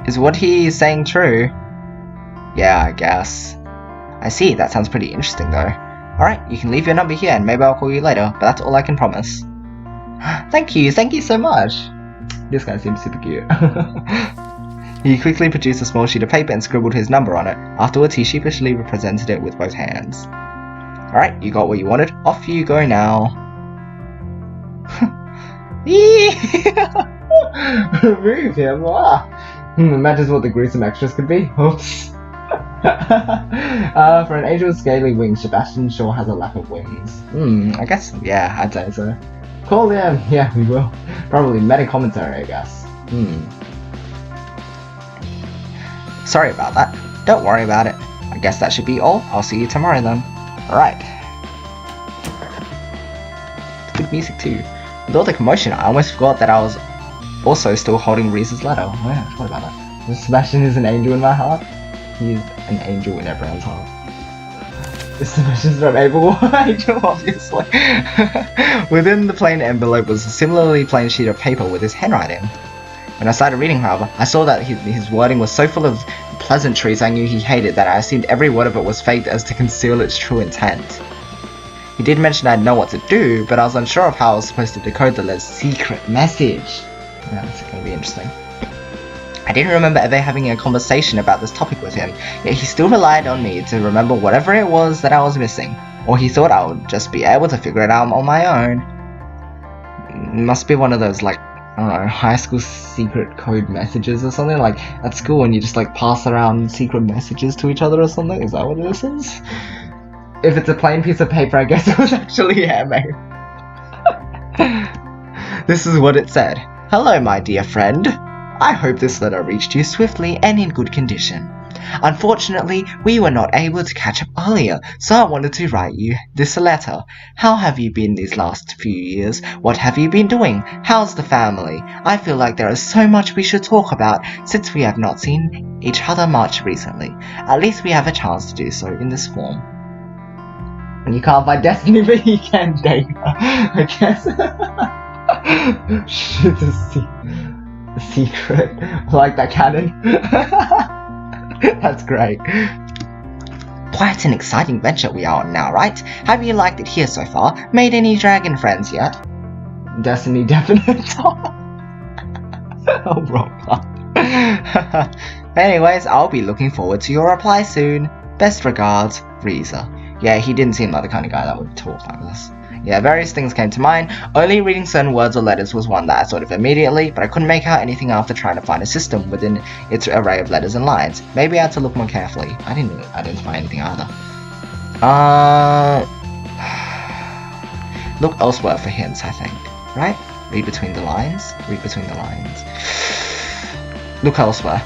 Speaker 1: Is what he's saying true? Yeah, I guess. I see, that sounds pretty interesting though. Alright, you can leave your number here and maybe I'll call you later, but that's all I can promise. Thank you so much! This guy seems super cute. He quickly produced a small sheet of paper and scribbled his number on it. Afterwards, he sheepishly represented it with both hands. Alright, you got what you wanted. Off you go now. Remove him. Imagines what the gruesome extras could be. Oops. For an angel with scaly wings, Sebastian sure has a lack of wings. I guess, yeah, I'd say so. Call him. Yeah, we will. Probably meta commentary, I guess. Sorry about that. Don't worry about it. I guess that should be all. I'll see you tomorrow then. Alright. Good music too. With all the commotion, I almost forgot that I was also still holding Reese's letter. Oh yeah, I forgot about that. Sebastian is an angel in my heart. He is an angel in everyone's heart. Sebastian's not able angel, obviously. Within the plain envelope was a similarly plain sheet of paper with his handwriting. When I started reading, however, I saw that his wording was so full of pleasantries I knew he hated that I assumed every word of it was faked as to conceal its true intent. He did mention I'd know what to do, but I was unsure of how I was supposed to decode the letter's secret message. Yeah, that's going to be interesting. I didn't remember ever having a conversation about this topic with him, yet he still relied on me to remember whatever it was that I was missing, or he thought I would just be able to figure it out on my own. It must be one of those, like, I don't know, high school secret code messages or something, like at school when you just like pass around secret messages to each other or something. Is that what this is? If it's a plain piece of paper, I guess it was actually handmade. This is what it said. Hello, my dear friend. I hope this letter reached you swiftly and in good condition. Unfortunately, we were not able to catch up earlier, so I wanted to write you this letter. How have you been these last few years? What have you been doing? How's the family? I feel like there is so much we should talk about since we have not seen each other much recently. At least we have a chance to do so in this form. And you can't find Destiny, but you can date her, I guess. Shit, a secret. Like that cannon. That's great. Quite an exciting venture we are on now, right? Have you liked it here so far? Made any dragon friends yet? Destiny definite. Oh, wrong part. Anyways, I'll be looking forward to your reply soon. Best regards, Reza. Yeah, he didn't seem like the kind of guy that would talk like this. Yeah, various things came to mind. Only reading certain words or letters was one that I thought of immediately, but I couldn't make out anything after trying to find a system within its array of letters and lines. Maybe I had to look more carefully. I didn't really identify anything either. Look elsewhere for hints, I think. Right? Read between the lines? Read between the lines. Look elsewhere.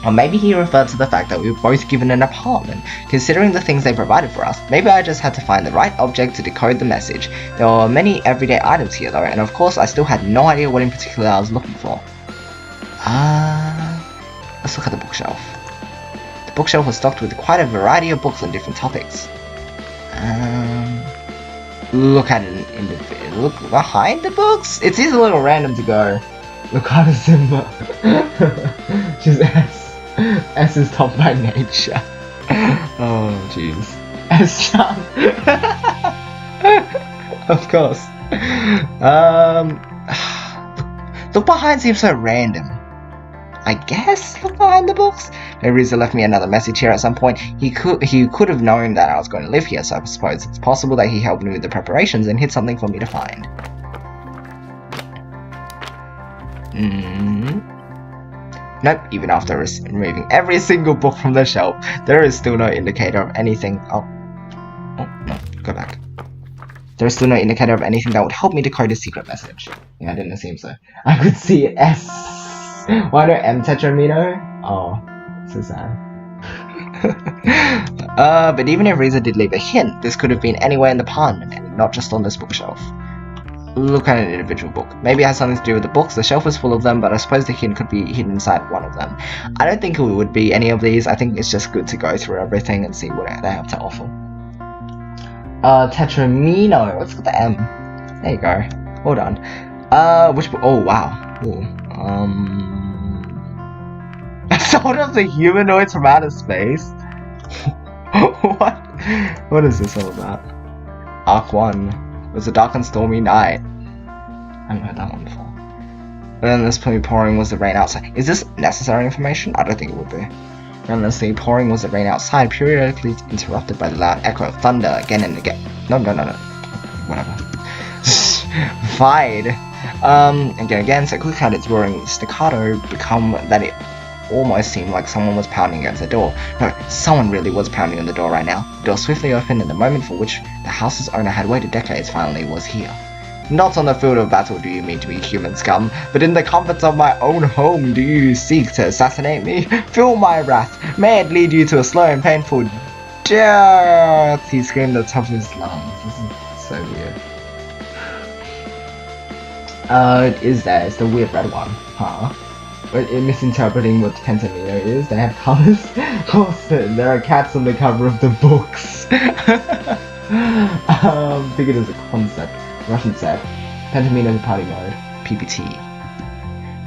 Speaker 1: Or maybe he referred to the fact that we were both given an apartment. Considering the things they provided for us, maybe I just had to find the right object to decode the message. There were many everyday items here though, and of course I still had no idea what in particular I was looking for. Let's look at the bookshelf. The bookshelf was stocked with quite a variety of books on different topics. Look at it in the look behind the books? It is a little random to go. Look at Simba. She's S. S is top by nature. Oh jeez. S-chan. Of course. Look behind seems so random. I guess look behind the books. Maybe Reza left me another message here at some point. He could have known that I was going to live here, so I suppose it's possible that he helped me with the preparations and hid something for me to find. Nope, even after removing every single book from the shelf, there is still no indicator of anything. Oh no, go back. There is still no indicator of anything that would help me decode a secret message. Yeah, I didn't assume so. I could see S. Why no M tetramino? Oh, so sad. But even if Reza did leave a hint, this could have been anywhere in the apartment and not just on this bookshelf. Look at an individual book. Maybe it has something to do with the books. The shelf is full of them, but I suppose the hint could be hidden inside one of them. I don't think it would be any of these. I think it's just good to go through everything and see what they have to offer. Tetramino. What's with the M? There you go. Hold on. Which book? Oh, wow. Ooh. Sort of the humanoids from outer space. What? What is this all about? Arc 1. It was a dark and stormy night. I haven't heard that one before. Relentlessly pouring was the rain outside. Is this necessary information? I don't think it would be. Relentlessly pouring was the rain outside, periodically interrupted by the loud echo of thunder again and again. No. Whatever. Fine. Again, so quickly had its roaring staccato become that it almost seemed like someone was pounding against the door. No, someone really was pounding on the door right now. The door swiftly opened, and the moment for which the house's owner had waited decades finally was here. Not on the field of battle do you mean to be human scum, but in the comforts of my own home do you seek to assassinate me? Feel my wrath. May it lead you to a slow and painful death, he screamed at the top of his lungs. This is so weird. It is there. It's the weird red one. Huh? But misinterpreting what Pentamino is, they have colours. Of course, there are cats on the cover of the books. Think it is a concept. Russian said. Pentamino's party mode. PPT.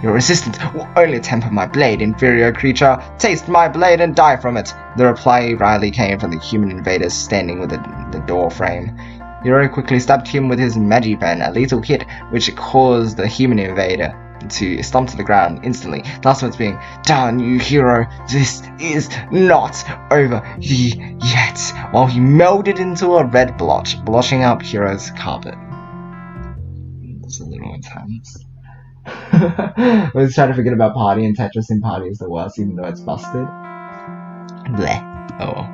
Speaker 1: Your resistance will only temper my blade, inferior creature. Taste my blade and die from it. The reply wryly came from the human invaders standing with the door frame. Hero quickly stabbed him with his magipen, a lethal hit which caused the human invader to stomp to the ground instantly. Last words being, "Down, you hero! This is not over yet!" While he melded into a red blotch, blotching up Hero's carpet. That's a little intense. I was trying to forget about Party, and Tetris in Party is the worst, even though it's busted. Bleh. Oh well.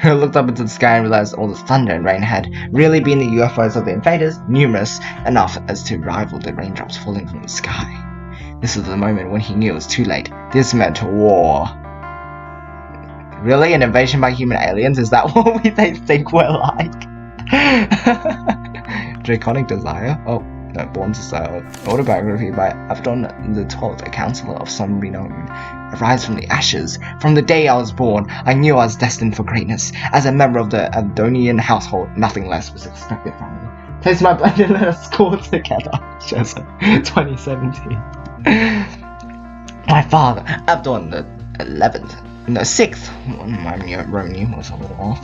Speaker 1: Hero looked up into the sky and realized all the thunder and rain had really been the UFOs of the invaders, numerous enough as to rival the raindrops falling from the sky. This was the moment when he knew it was too late. This meant war. Really? An invasion by human aliens? Is that what they think we're like? Draconic Desire? Oh, no, Born to Style. Autobiography by Abdon the 12th, a counselor of some renown. Arise from the ashes. From the day I was born, I knew I was destined for greatness. As a member of the Abdonian household, nothing less was expected from me. Taste my blade and let us score together. Joseph, 2017. My father, Abdon the 11th, no, 6th, my Roman was a little off,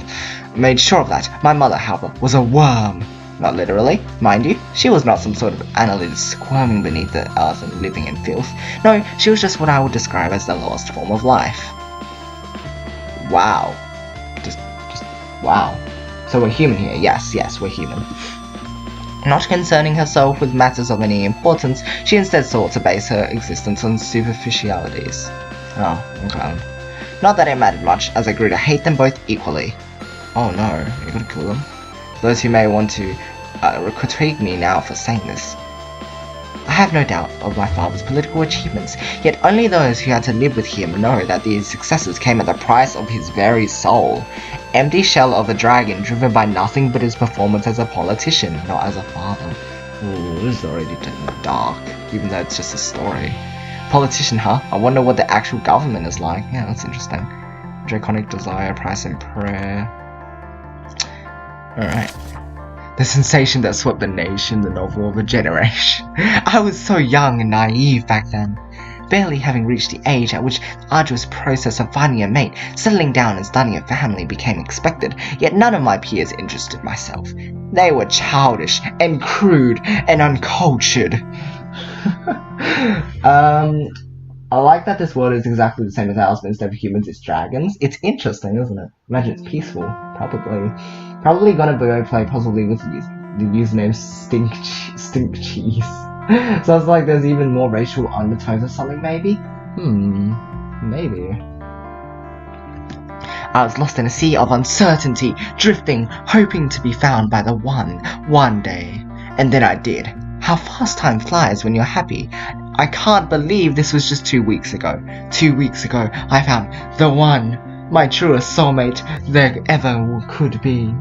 Speaker 1: made sure of that. My mother, however, was a worm. Not literally, mind you. She was not some sort of annelid squirming beneath the earth and living in filth. No, she was just what I would describe as the lowest form of life. Wow. Just wow. So we're human here. Yes, we're human. Not concerning herself with matters of any importance, she instead sought to base her existence on superficialities. Oh, okay. Not that it mattered much, as I grew to hate them both equally. Oh no, you gotta kill them. Those who may want to critique me now for saying this. I have no doubt of my father's political achievements, yet only those who had to live with him know that these successes came at the price of his very soul. Empty shell of a dragon driven by nothing but his performance as a politician, not as a father. Ooh, this is already dark, even though it's just a story. Politician, huh? I wonder what the actual government is like. Yeah, that's interesting. Draconic Desire, Price and Prayer. Alright. The sensation that swept the nation, the novel of a generation. I was so young and naive back then, barely having reached the age at which the arduous process of finding a mate, settling down and starting a family became expected, yet none of my peers interested myself. They were childish and crude and uncultured. I like that this world is exactly the same as ours, but instead of humans it's dragons. It's interesting, isn't it? Imagine it's peaceful. Probably gonna go play possibly with the username Stink Cheese. Sounds like there's even more racial undertones or something, maybe? Maybe. I was lost in a sea of uncertainty, drifting, hoping to be found by the one day. And then I did. How fast time flies when you're happy. I can't believe this was just 2 weeks ago. 2 weeks ago, I found the one, my truest soulmate there ever could be.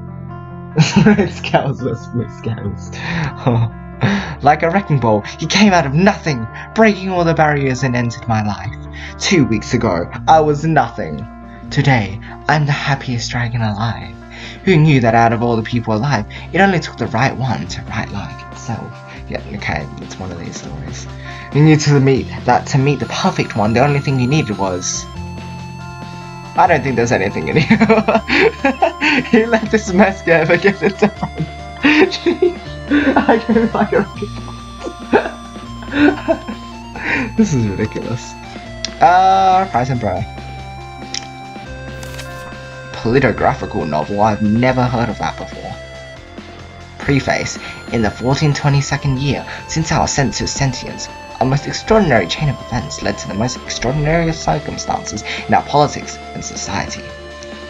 Speaker 1: Red Scales vs. Blue Scales. Like a wrecking ball, he came out of nothing, breaking all the barriers and entered my life. 2 weeks ago, I was nothing. Today, I'm the happiest dragon alive. Who knew that out of all the people alive, it only took the right one to write like itself? Yeah, okay, it's one of these stories. You knew to meet the perfect one, the only thing you needed was... I don't think there's anything in here. He let this mess ever get into fun. Jeez, I don't like a This is ridiculous. Price and Bro. Politographical novel, I've never heard of that before. Preface. In the 1422nd year, since our sense of sentience, a most extraordinary chain of events led to the most extraordinary circumstances in our politics and society.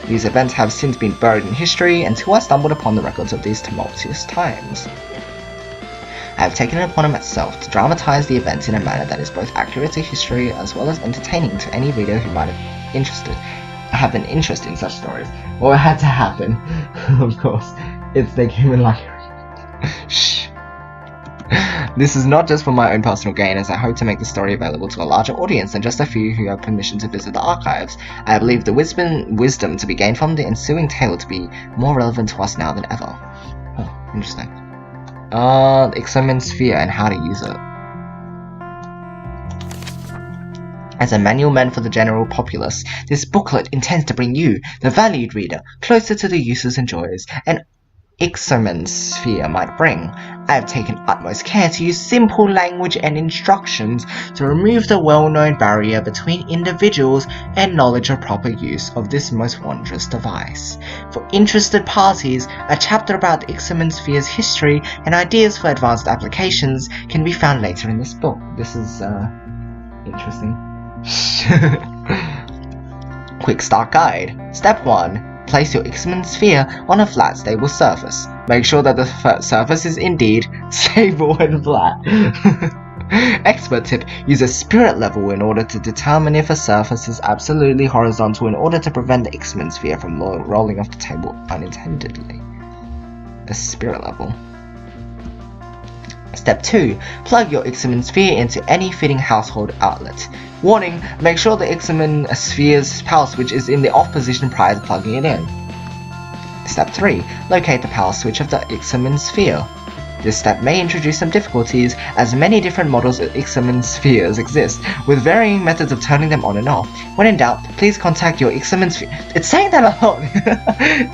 Speaker 1: These events have since been buried in history until I stumbled upon the records of these tumultuous times. I have taken it upon myself to dramatize the events in a manner that is both accurate to history as well as entertaining to any reader who might have an interest in such stories. Well, it had to happen, of course. They came in like... Shh. This is not just for my own personal gain, as I hope to make the story available to a larger audience than just a few who have permission to visit the archives. I believe the wisdom to be gained from the ensuing tale to be more relevant to us now than ever. Oh, interesting. The Ixomen Sphere and how to use it. As a manual meant for the general populace, this booklet intends to bring you, the valued reader, closer to the uses and joys an Ixomen Sphere might bring. I have taken utmost care to use simple language and instructions to remove the well-known barrier between individuals and knowledge of proper use of this most wondrous device. For interested parties, a chapter about the Ixomen Sphere's history and ideas for advanced applications can be found later in this book. This is, interesting. Quick Start Guide. Step 1. Place your Ixomen Sphere on a flat, stable surface. Make sure that the surface is indeed stable and flat. Expert tip. Use a spirit level in order to determine if a surface is absolutely horizontal in order to prevent the Ixomen Sphere from rolling off the table unintendedly. A spirit level. Step 2. Plug your Ixomen Sphere into any fitting household outlet. Warning, make sure the Ixomen Sphere's power switch is in the off position prior to plugging it in. Step 3. Locate the power switch of the Ixomen Sphere. This step may introduce some difficulties, as many different models of Ixomen Spheres exist, with varying methods of turning them on and off. When in doubt, please contact your Ixomen Sphere. It's saying that a lot!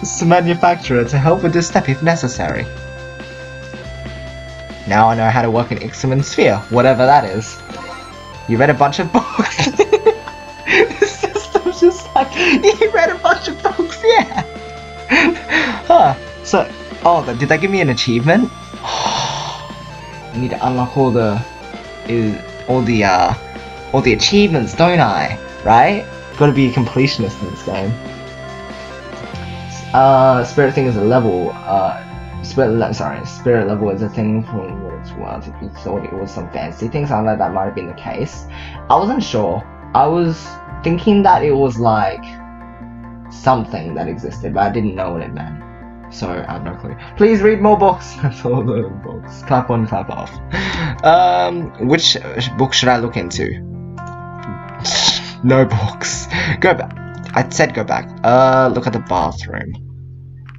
Speaker 1: It's the manufacturer to help with this step if necessary. Now I know how to work an Ixomen Sphere, whatever that is. You read a bunch of books. The system's just like, you read a bunch of books, yeah. Huh. So, did they give me an achievement? I need to unlock all the achievements, don't I? Right? Gotta be a completionist in this game. Spirit thing is a level. Spirit level is a thing from what it's worth. If you thought it was some fancy thing, sounded like that might have been the case. I wasn't sure. I was thinking that it was like something that existed, but I didn't know what it meant. So I have no clue. Please read more books. That's all the books. Clap on, clap off. Which book should I look into? No books. Go back. I said go back. Look at the bathroom.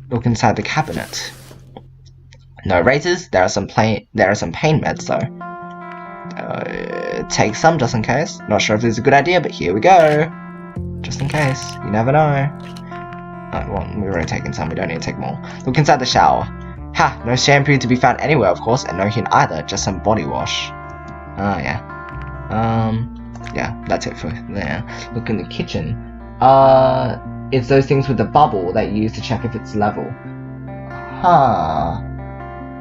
Speaker 1: Look inside the cabinet. No razors. There are some pain meds though. Take some just in case. Not sure if this is a good idea, but here we go. Just in case. You never know. Well, we've already taken some. We don't need to take more. Look inside the shower. Ha! No shampoo to be found anywhere, of course, and no hint either. Just some body wash. Yeah. Yeah. That's it for there. Look in the kitchen. It's those things with the bubble that you use to check if it's level. Huh.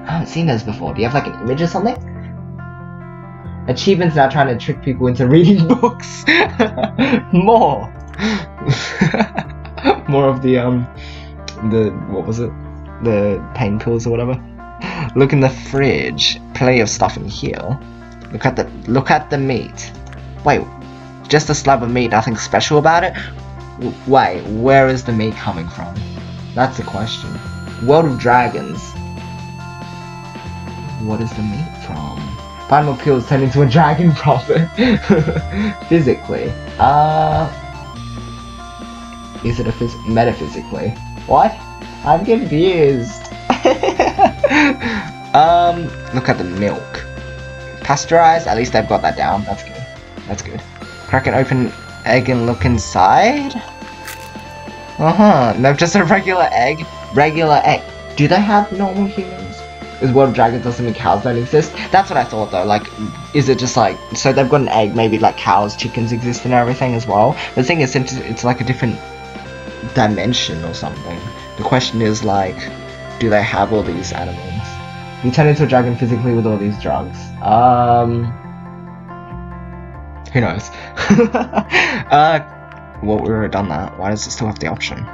Speaker 1: I haven't seen those before. Do you have like an image or something? Achievements now trying to trick people into reading books. More. More of the what was it? The pain pills or whatever. Look in the fridge. Plenty of stuff in here. Look at the meat. Wait, just a slab of meat. Nothing special about it. Wait, where is the meat coming from? That's the question. World of Dragons. What is the meat from? Final pills turn into a dragon prophet. Physically. Is it metaphysically? What? I'm confused. Look at the milk. Pasteurized? At least they've got that down. That's good. That's good. Crack an open egg and look inside? No, just a regular egg. Regular egg. Do they have normal humans? is world of dragons doesn't mean cows don't exist. That's what I thought though. Like, is it just like, so they've got an egg, maybe like cows, chickens exist and everything as well. The thing is, since it's like a different dimension or something, the question is like, do they have all these animals? You turn into a dragon physically with all these drugs. Who knows? Well, we already done that. Why does it still have the option?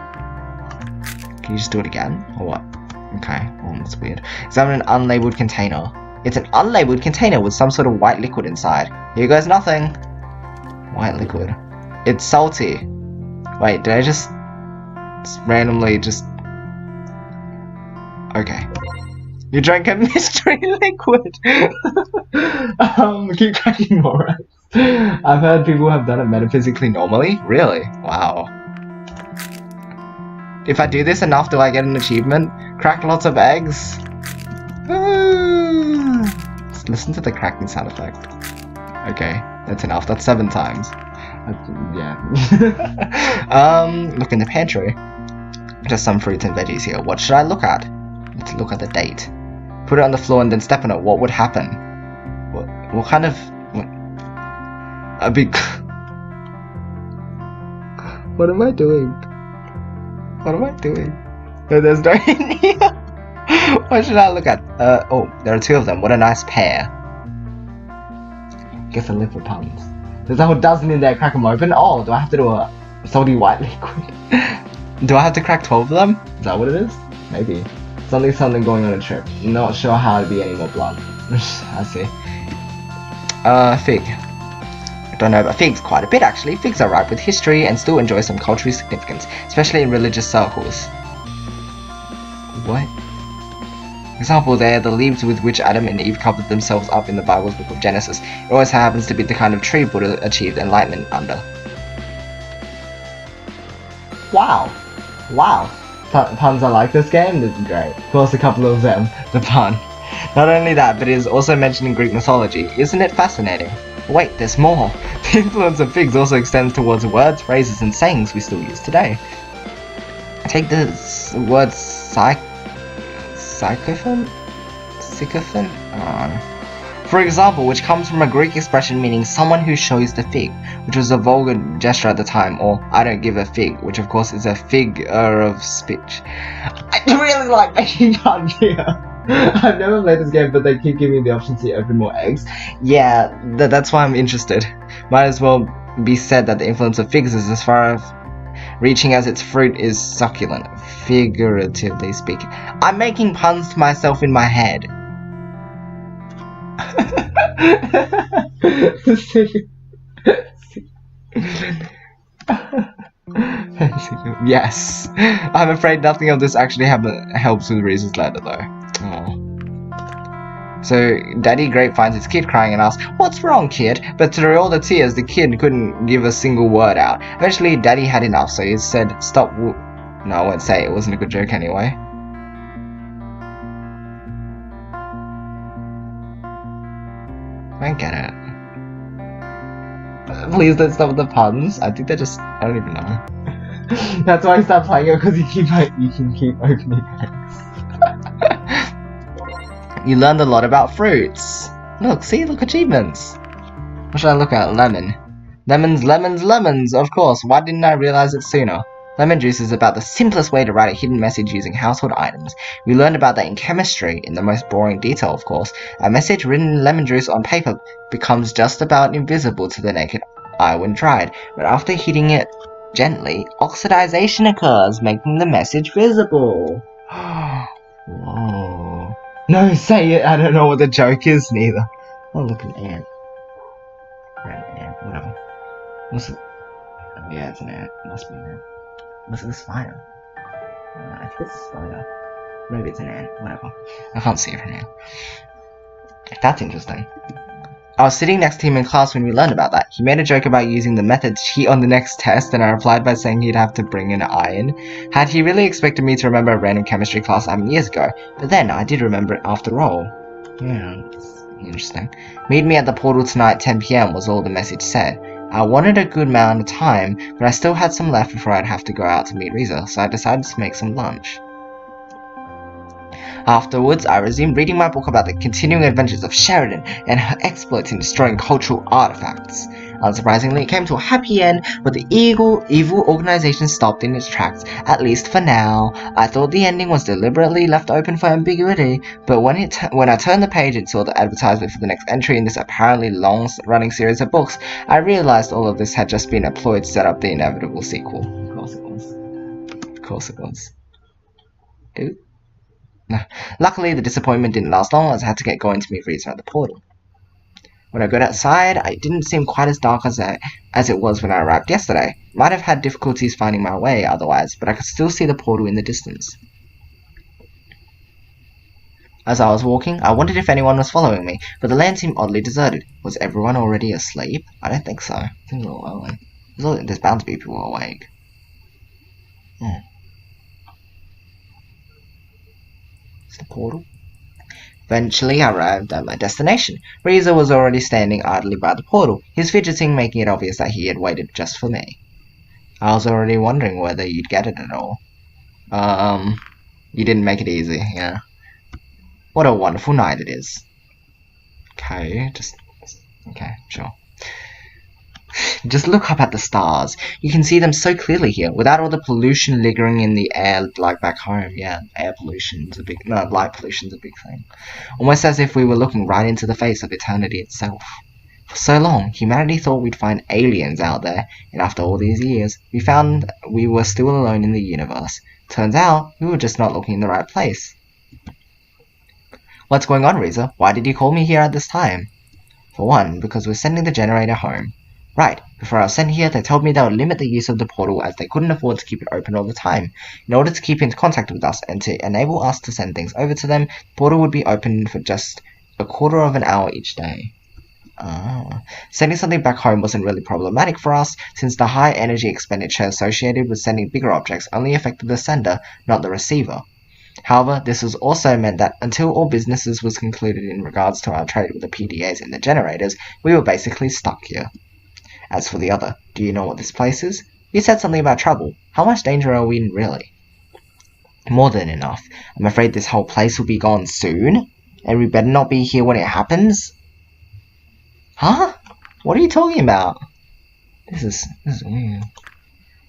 Speaker 1: Can you just do it again? Or what? Okay, well, that's weird. Examine an unlabeled container. It's an unlabeled container with some sort of white liquid inside. Here goes nothing. White liquid. It's salty. Wait, did I just randomly just... Okay. You drank a mystery liquid! Keep cracking more eggs. I've heard people have done it metaphysically normally. Really? Wow. If I do this enough, do I get an achievement? Crack lots of eggs? Just listen to the cracking sound effect. Okay, that's enough. That's 7 times. Yeah. Look in the pantry. Just some fruits and veggies here. What should I look at? Let's look at the date. Put it on the floor and then step on it. What would happen? What kind of... A big... What am I doing? What am I doing? No, there's no in here. What should I look at? Oh, there are 2 of them. What a nice pair. Guess I live for puns. There's a whole dozen in there. Crack them open. Oh, do I have to do a salty white liquid? Do I have to crack 12 of them? Is that what it is? Maybe. Something going on a trip. Not sure how to be any more blunt. I see. Fig. Don't know about figs quite a bit actually. Figs are ripe with history and still enjoy some cultural significance, especially in religious circles. What? Example, they are the leaves with which Adam and Eve covered themselves up in the Bible's book of Genesis. It always happens to be the kind of tree Buddha achieved enlightenment under. Wow. Wow. Puns are like this game? This is great. Of course, a couple of them. The pun. Not only that, but it is also mentioned in Greek mythology. Isn't it fascinating? Wait, there's more. The influence of figs also extends towards words, phrases, and sayings we still use today. Take the word sycophant? For example, which comes from a Greek expression meaning someone who shows the fig, which was a vulgar gesture at the time, or I don't give a fig, which of course is a figure of speech. I really like making puns here. I've never played this game, but they keep giving me the option to open more eggs. Yeah, that's why I'm interested. Might as well be said that the influence of figs is as far as reaching as its fruit is succulent, figuratively speaking. I'm making puns to myself in my head. Yes. I'm afraid nothing of this actually helps with Reese's letter though. Oh. So Daddy Grape finds his kid crying and asks, "What's wrong, kid?" But through all the tears, the kid couldn't give a single word out. Eventually, Daddy had enough, so he said, "Stop." No, I won't say it. It wasn't a good joke anyway. I don't get it. Please don't stop with the puns. I think they're just... I don't even know. That's why I stopped playing it, because you can keep opening eggs. You learned a lot about fruits. Look, see? Look, achievements. What should I look at? Lemon. Lemons, lemons, lemons, of course. Why didn't I realize it sooner? Lemon juice is about the simplest way to write a hidden message using household items. We learned about that in chemistry, in the most boring detail, of course. A message written in lemon juice on paper becomes just about invisible to the naked eye when dried, but after heating it gently, oxidization occurs, making the message visible. Whoa. No, say it! I don't know what the joke is, neither. Oh, look, an ant. An ant, whatever. What's it? Oh, yeah, it's an ant. It must be an ant. Was it a spider? I think it's a spider. Maybe it's an ant. Whatever. I can't see it from here. That's interesting. I was sitting next to him in class when we learned about that. He made a joke about using the method to cheat on the next test, and I replied by saying he'd have to bring an iron. Had he really expected me to remember a random chemistry class I had years ago? But then, I did remember it after all. Yeah, it's interesting. Meet me at the portal tonight 10 PM was all the message said. I wanted a good amount of time, but I still had some left before I'd have to go out to meet Reza, so I decided to make some lunch. Afterwards, I resumed reading my book about the continuing adventures of Sheridan and her exploits in destroying cultural artifacts. Unsurprisingly, it came to a happy end, but the evil organization stopped in its tracks, at least for now. I thought the ending was deliberately left open for ambiguity, but when I turned the page and saw the advertisement for the next entry in this apparently long-running series of books, I realized all of this had just been a ploy to set up the inevitable sequel. Of course it was. Of course it was. Ooh. Luckily, the disappointment didn't last long, as I had to get going to meet Risa at the portal. When I got outside, it didn't seem quite as dark as it was when I arrived yesterday. Might have had difficulties finding my way otherwise, but I could still see the portal in the distance. As I was walking, I wondered if anyone was following me, but the land seemed oddly deserted. Was everyone already asleep? I don't think so. I think we're all early. There's bound to be people awake. It's the portal. Eventually, I arrived at my destination. Reza was already standing idly by the portal, his fidgeting making it obvious that he had waited just for me. I was already wondering whether you'd get it at all. You didn't make it easy, yeah. What a wonderful night it is. Okay, okay, sure. Just look up at the stars. You can see them so clearly here, without all the pollution lingering in the air like back home. Yeah, light pollution's a big thing. Almost as if we were looking right into the face of eternity itself. For so long, humanity thought we'd find aliens out there, and after all these years, we found we were still alone in the universe. Turns out, we were just not looking in the right place. What's going on, Reza? Why did you call me here at this time? For one, because we're sending the generator home. Right, before I was sent here, they told me they would limit the use of the portal as they couldn't afford to keep it open all the time. In order to keep in contact with us and to enable us to send things over to them, the portal would be open for just a quarter of an hour each day. Sending something back home wasn't really problematic for us, since the high energy expenditure associated with sending bigger objects only affected the sender, not the receiver. However, this was also meant that until all businesses was concluded in regards to our trade with the PDAs and the generators, we were basically stuck here. As for the other, do you know what this place is? You said something about trouble. How much danger are we in, really? More than enough. I'm afraid this whole place will be gone soon, and we better not be here when it happens. Huh? What are you talking about? This is weird.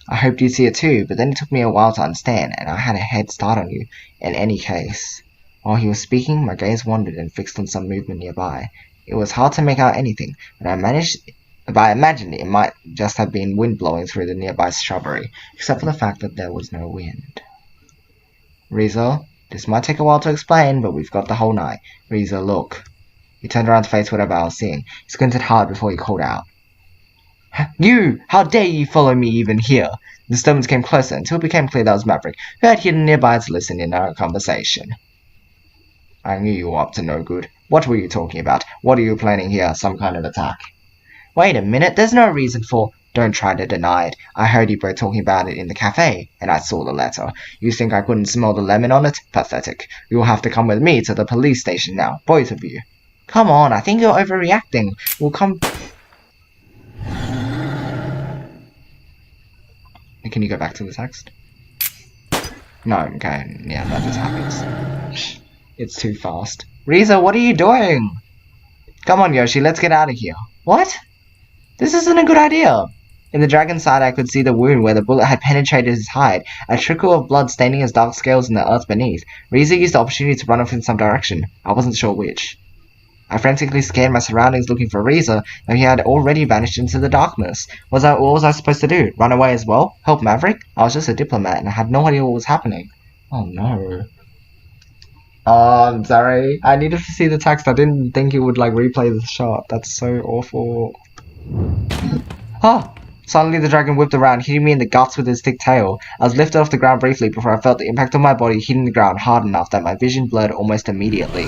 Speaker 1: I hoped you'd see it too, but then it took me a while to understand, and I had a head start on you, in any case. While he was speaking, my gaze wandered and fixed on some movement nearby. It was hard to make out anything, but I imagined it might just have been wind blowing through the nearby shrubbery, except for the fact that there was no wind. Reza, this might take a while to explain, but we've got the whole night. Reza, look. He turned around to face whatever I was seeing. He squinted hard before he called out. You! How dare you follow me even here? The disturbance came closer until it became clear that was Maverick, who had hidden nearby to listen in our conversation. I knew you were up to no good. What were you talking about? What are you planning here? Some kind of attack? Wait a minute, there's no reason for... Don't try to deny it. I heard you both talking about it in the cafe, and I saw the letter. You think I couldn't smell the lemon on it? Pathetic. You'll have to come with me to the police station now, both of you. Come on, I think you're overreacting. We'll come... Can you go back to the text? No, okay, yeah, that just happens. It's too fast. Reza, what are you doing? Come on, Yoshi, let's get out of here. What? This isn't a good idea. In the dragon's side, I could see the wound where the bullet had penetrated his hide, a trickle of blood staining his dark scales in the earth beneath. Reza used the opportunity to run off in some direction. I wasn't sure which. I frantically scanned my surroundings looking for Reza, though he had already vanished into the darkness. What was I supposed to do? Run away as well? Help Maverick? I was just a diplomat and I had no idea what was happening. Oh no. Oh, I'm sorry. I needed to see the text. I didn't think it would replay the shot. That's so awful. Ah! Suddenly the dragon whipped around, hitting me in the guts with his thick tail. I was lifted off the ground briefly before I felt the impact of my body hitting the ground hard enough that my vision blurred almost immediately.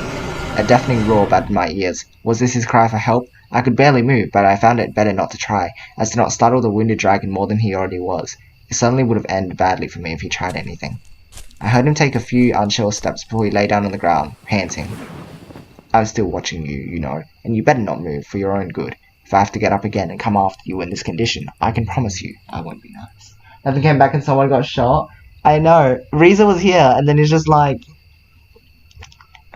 Speaker 1: A deafening roar battered my ears. Was this his cry for help? I could barely move, but I found it better not to try, as to not startle the wounded dragon more than he already was. It certainly would have ended badly for me if he tried anything. I heard him take a few unsure steps before he lay down on the ground, panting. I was still watching you, you know, and you better not move for your own good. If I have to get up again and come after you in this condition, I can promise you I won't be nice. Nothing came back and someone got shot. I know. Reza was here, and then he's just like...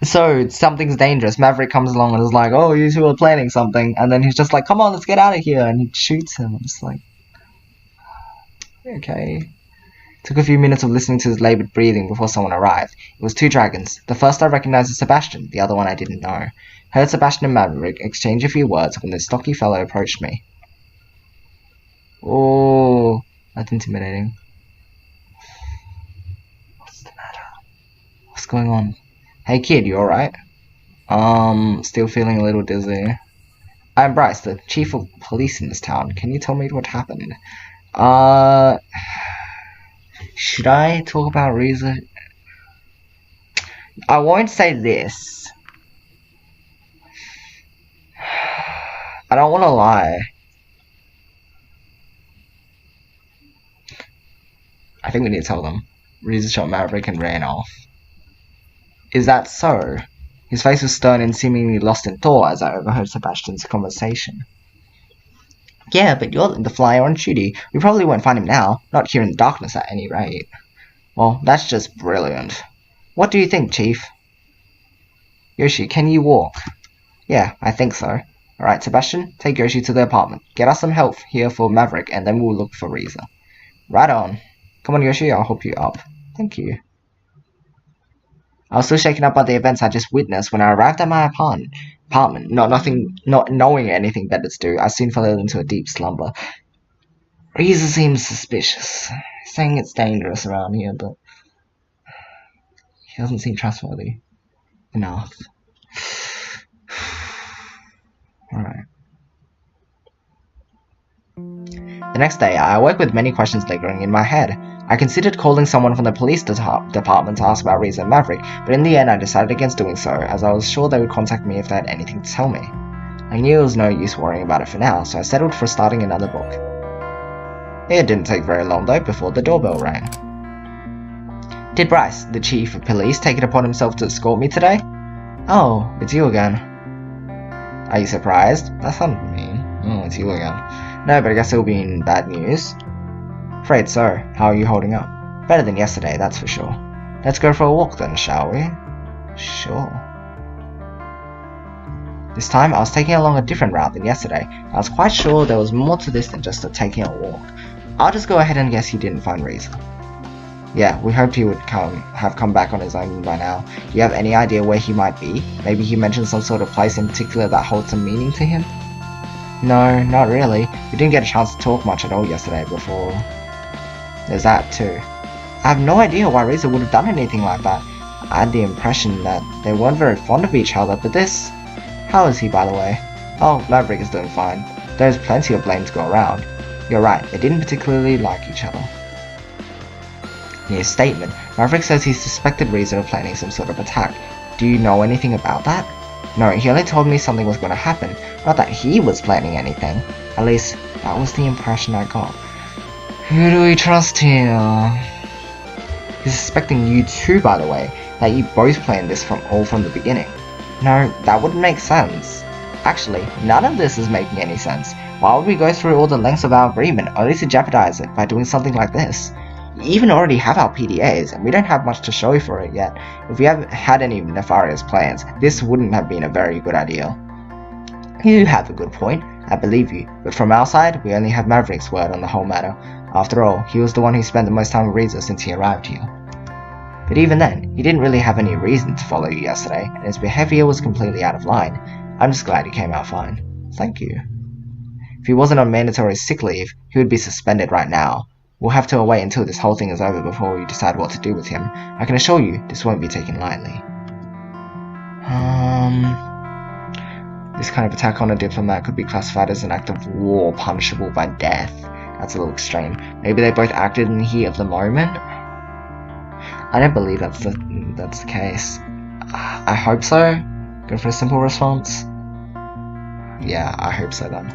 Speaker 1: So something's dangerous. Maverick comes along and is like, "Oh, you two are planning something," and then he's just like, "Come on, let's get out of here," and he shoots him. I'm just like, okay. Took a few minutes of listening to his laboured breathing before someone arrived. It was two dragons. The first I recognized as Sebastian, the other one I didn't know. Heard Sebastian and Maverick exchange a few words when this stocky fellow approached me. Oh, that's intimidating. What's the matter? What's going on? Hey kid, you alright? Still feeling a little dizzy. I'm Bryce, the chief of police in this town. Can you tell me what happened? Should I talk about Riza? I won't say this. I don't want to lie. I think we need to tell them. Riza shot Maverick and ran off. Is that so? His face was stern and seemingly lost in thought as I overheard Sebastian's conversation. Yeah, but you're the flyer on duty. We probably won't find him now. Not here in the darkness at any rate. Well, that's just brilliant. What do you think, Chief? Yoshi, can you walk? Yeah, I think so. Alright, Sebastian, take Yoshi to the apartment. Get us some help here for Maverick, and then we'll look for Riza. Right on. Come on, Yoshi, I'll help you up. Thank you. I was still shaken up by the events I just witnessed when I arrived at my apartment. Not knowing anything better to do, I soon fell into a deep slumber. Riza seems suspicious, saying it's dangerous around here, but he doesn't seem trustworthy enough. Alright. The next day, I awoke with many questions lingering in my head. I considered calling someone from the police department to ask about Riza and Maverick, but in the end I decided against doing so, as I was sure they would contact me if they had anything to tell me. I knew it was no use worrying about it for now, so I settled for starting another book. It didn't take very long though before the doorbell rang. Did Bryce, the chief of police, take it upon himself to escort me today? Oh, it's you again. Are you surprised? That sounded mean. Oh, it's you again. No, but I guess it'll be in bad news. Afraid so. How are you holding up? Better than yesterday, that's for sure. Let's go for a walk then, shall we? Sure. This time, I was taking along a different route than yesterday. I was quite sure there was more to this than just taking a walk. I'll just go ahead and guess he didn't find Riza. Yeah, we hoped he would have come back on his own by now. Do you have any idea where he might be? Maybe he mentioned some sort of place in particular that holds some meaning to him? No, not really. We didn't get a chance to talk much at all yesterday before. There's that too. I have no idea why Riza would have done anything like that. I had the impression that they weren't very fond of each other, but this... How is he, by the way? Oh, Maverick is doing fine. There's plenty of blame to go around. You're right, they didn't particularly like each other. In his statement, Maverick says he suspected Riza of planning some sort of attack. Do you know anything about that? No, he only told me something was going to happen, not that he was planning anything. At least, that was the impression I got. Who do we trust here? He's suspecting you too, by the way, that you both planned this from the beginning. No, that wouldn't make sense. Actually, none of this is making any sense. Why would we go through all the lengths of our agreement only to jeopardize it by doing something like this? We even already have our PDAs, and we don't have much to show for it yet. If we haven't had any nefarious plans, this wouldn't have been a very good idea. You have a good point, I believe you, but from our side, we only have Maverick's word on the whole matter. After all, he was the one who spent the most time with Riza since he arrived here. But even then, he didn't really have any reason to follow you yesterday, and his behavior was completely out of line. I'm just glad he came out fine. Thank you. If he wasn't on mandatory sick leave, he would be suspended right now. We'll have to wait until this whole thing is over before we decide what to do with him. I can assure you, this won't be taken lightly. This kind of attack on a diplomat could be classified as an act of war punishable by death. That's a little extreme. Maybe they both acted in the heat of the moment? I don't believe that's the case. I hope so. Go for a simple response? Yeah, I hope so then.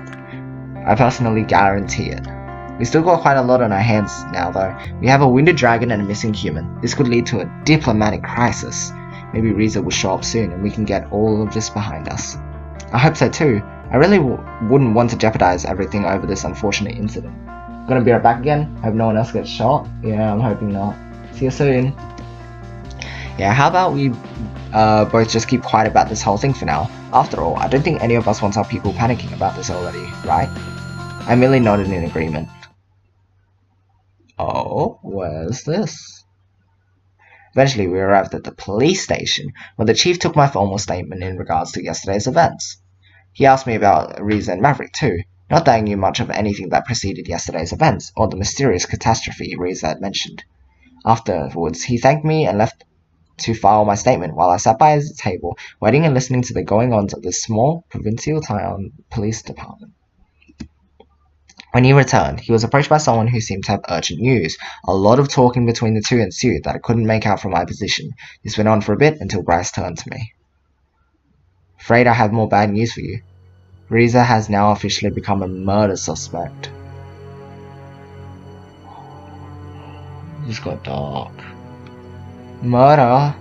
Speaker 1: I personally guarantee it. We still got quite a lot on our hands now though. We have a wounded dragon and a missing human. This could lead to a diplomatic crisis. Maybe Riza will show up soon and we can get all of this behind us. I hope so too. I really wouldn't want to jeopardize everything over this unfortunate incident. Gonna be right back again. Hope no one else gets shot. Yeah, I'm hoping not. See you soon. Yeah, Yeah, how about we both just keep quiet about this whole thing for now? After all, I don't think any of us wants our people panicking about this already, right? I merely nodded in agreement. Oh, where's this? Eventually, we arrived at the police station, where the chief took my formal statement in regards to yesterday's events. He asked me about Riza and Maverick too, not that I knew much of anything that preceded yesterday's events, or the mysterious catastrophe Riza had mentioned. Afterwards, he thanked me and left to file my statement while I sat by his table, waiting and listening to the goings-on of this small, provincial town police department. When he returned, he was approached by someone who seemed to have urgent news. A lot of talking between the two ensued that I couldn't make out from my position. This went on for a bit until Bryce turned to me. Afraid I have more bad news for you. Riza has now officially become a murder suspect. It just got dark. Murder?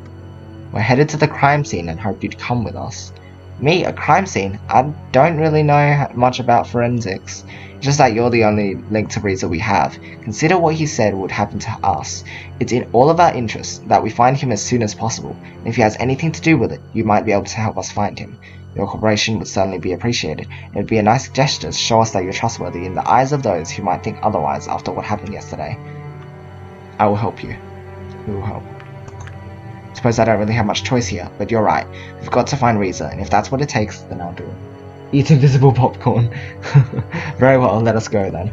Speaker 1: We're headed to the crime scene and hope you'd come with us. Me? A crime scene? I don't really know much about forensics. Just that you're the only link to Riza we have. Consider what he said would happen to us. It's in all of our interests that we find him as soon as possible. And if he has anything to do with it, you might be able to help us find him. Your cooperation would certainly be appreciated. It would be a nice gesture to show us that you're trustworthy in the eyes of those who might think otherwise after what happened yesterday. I will help you. We will help. Suppose I don't really have much choice here, but you're right. We've got to find Riza, and if that's what it takes, then I'll do it. Eat invisible popcorn. Very well, let us go then.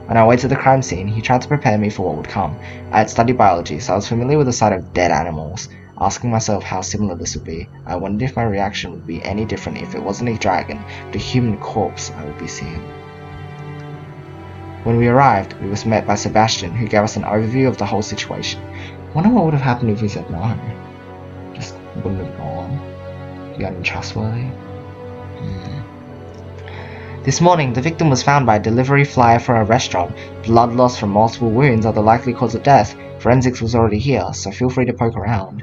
Speaker 1: On our way to the crime scene, he tried to prepare me for what would come. I had studied biology, so I was familiar with the sight of dead animals. Asking myself how similar this would be, I wondered if my reaction would be any different if it wasn't a dragon, but a human corpse I would be seeing. When we arrived, we were met by Sebastian, who gave us an overview of the whole situation. I wonder what would have happened if we said no. Just wouldn't have gone. Be untrustworthy. This morning, the victim was found by a delivery flyer for a restaurant. Blood loss from multiple wounds are the likely cause of death. Forensics was already here, so feel free to poke around.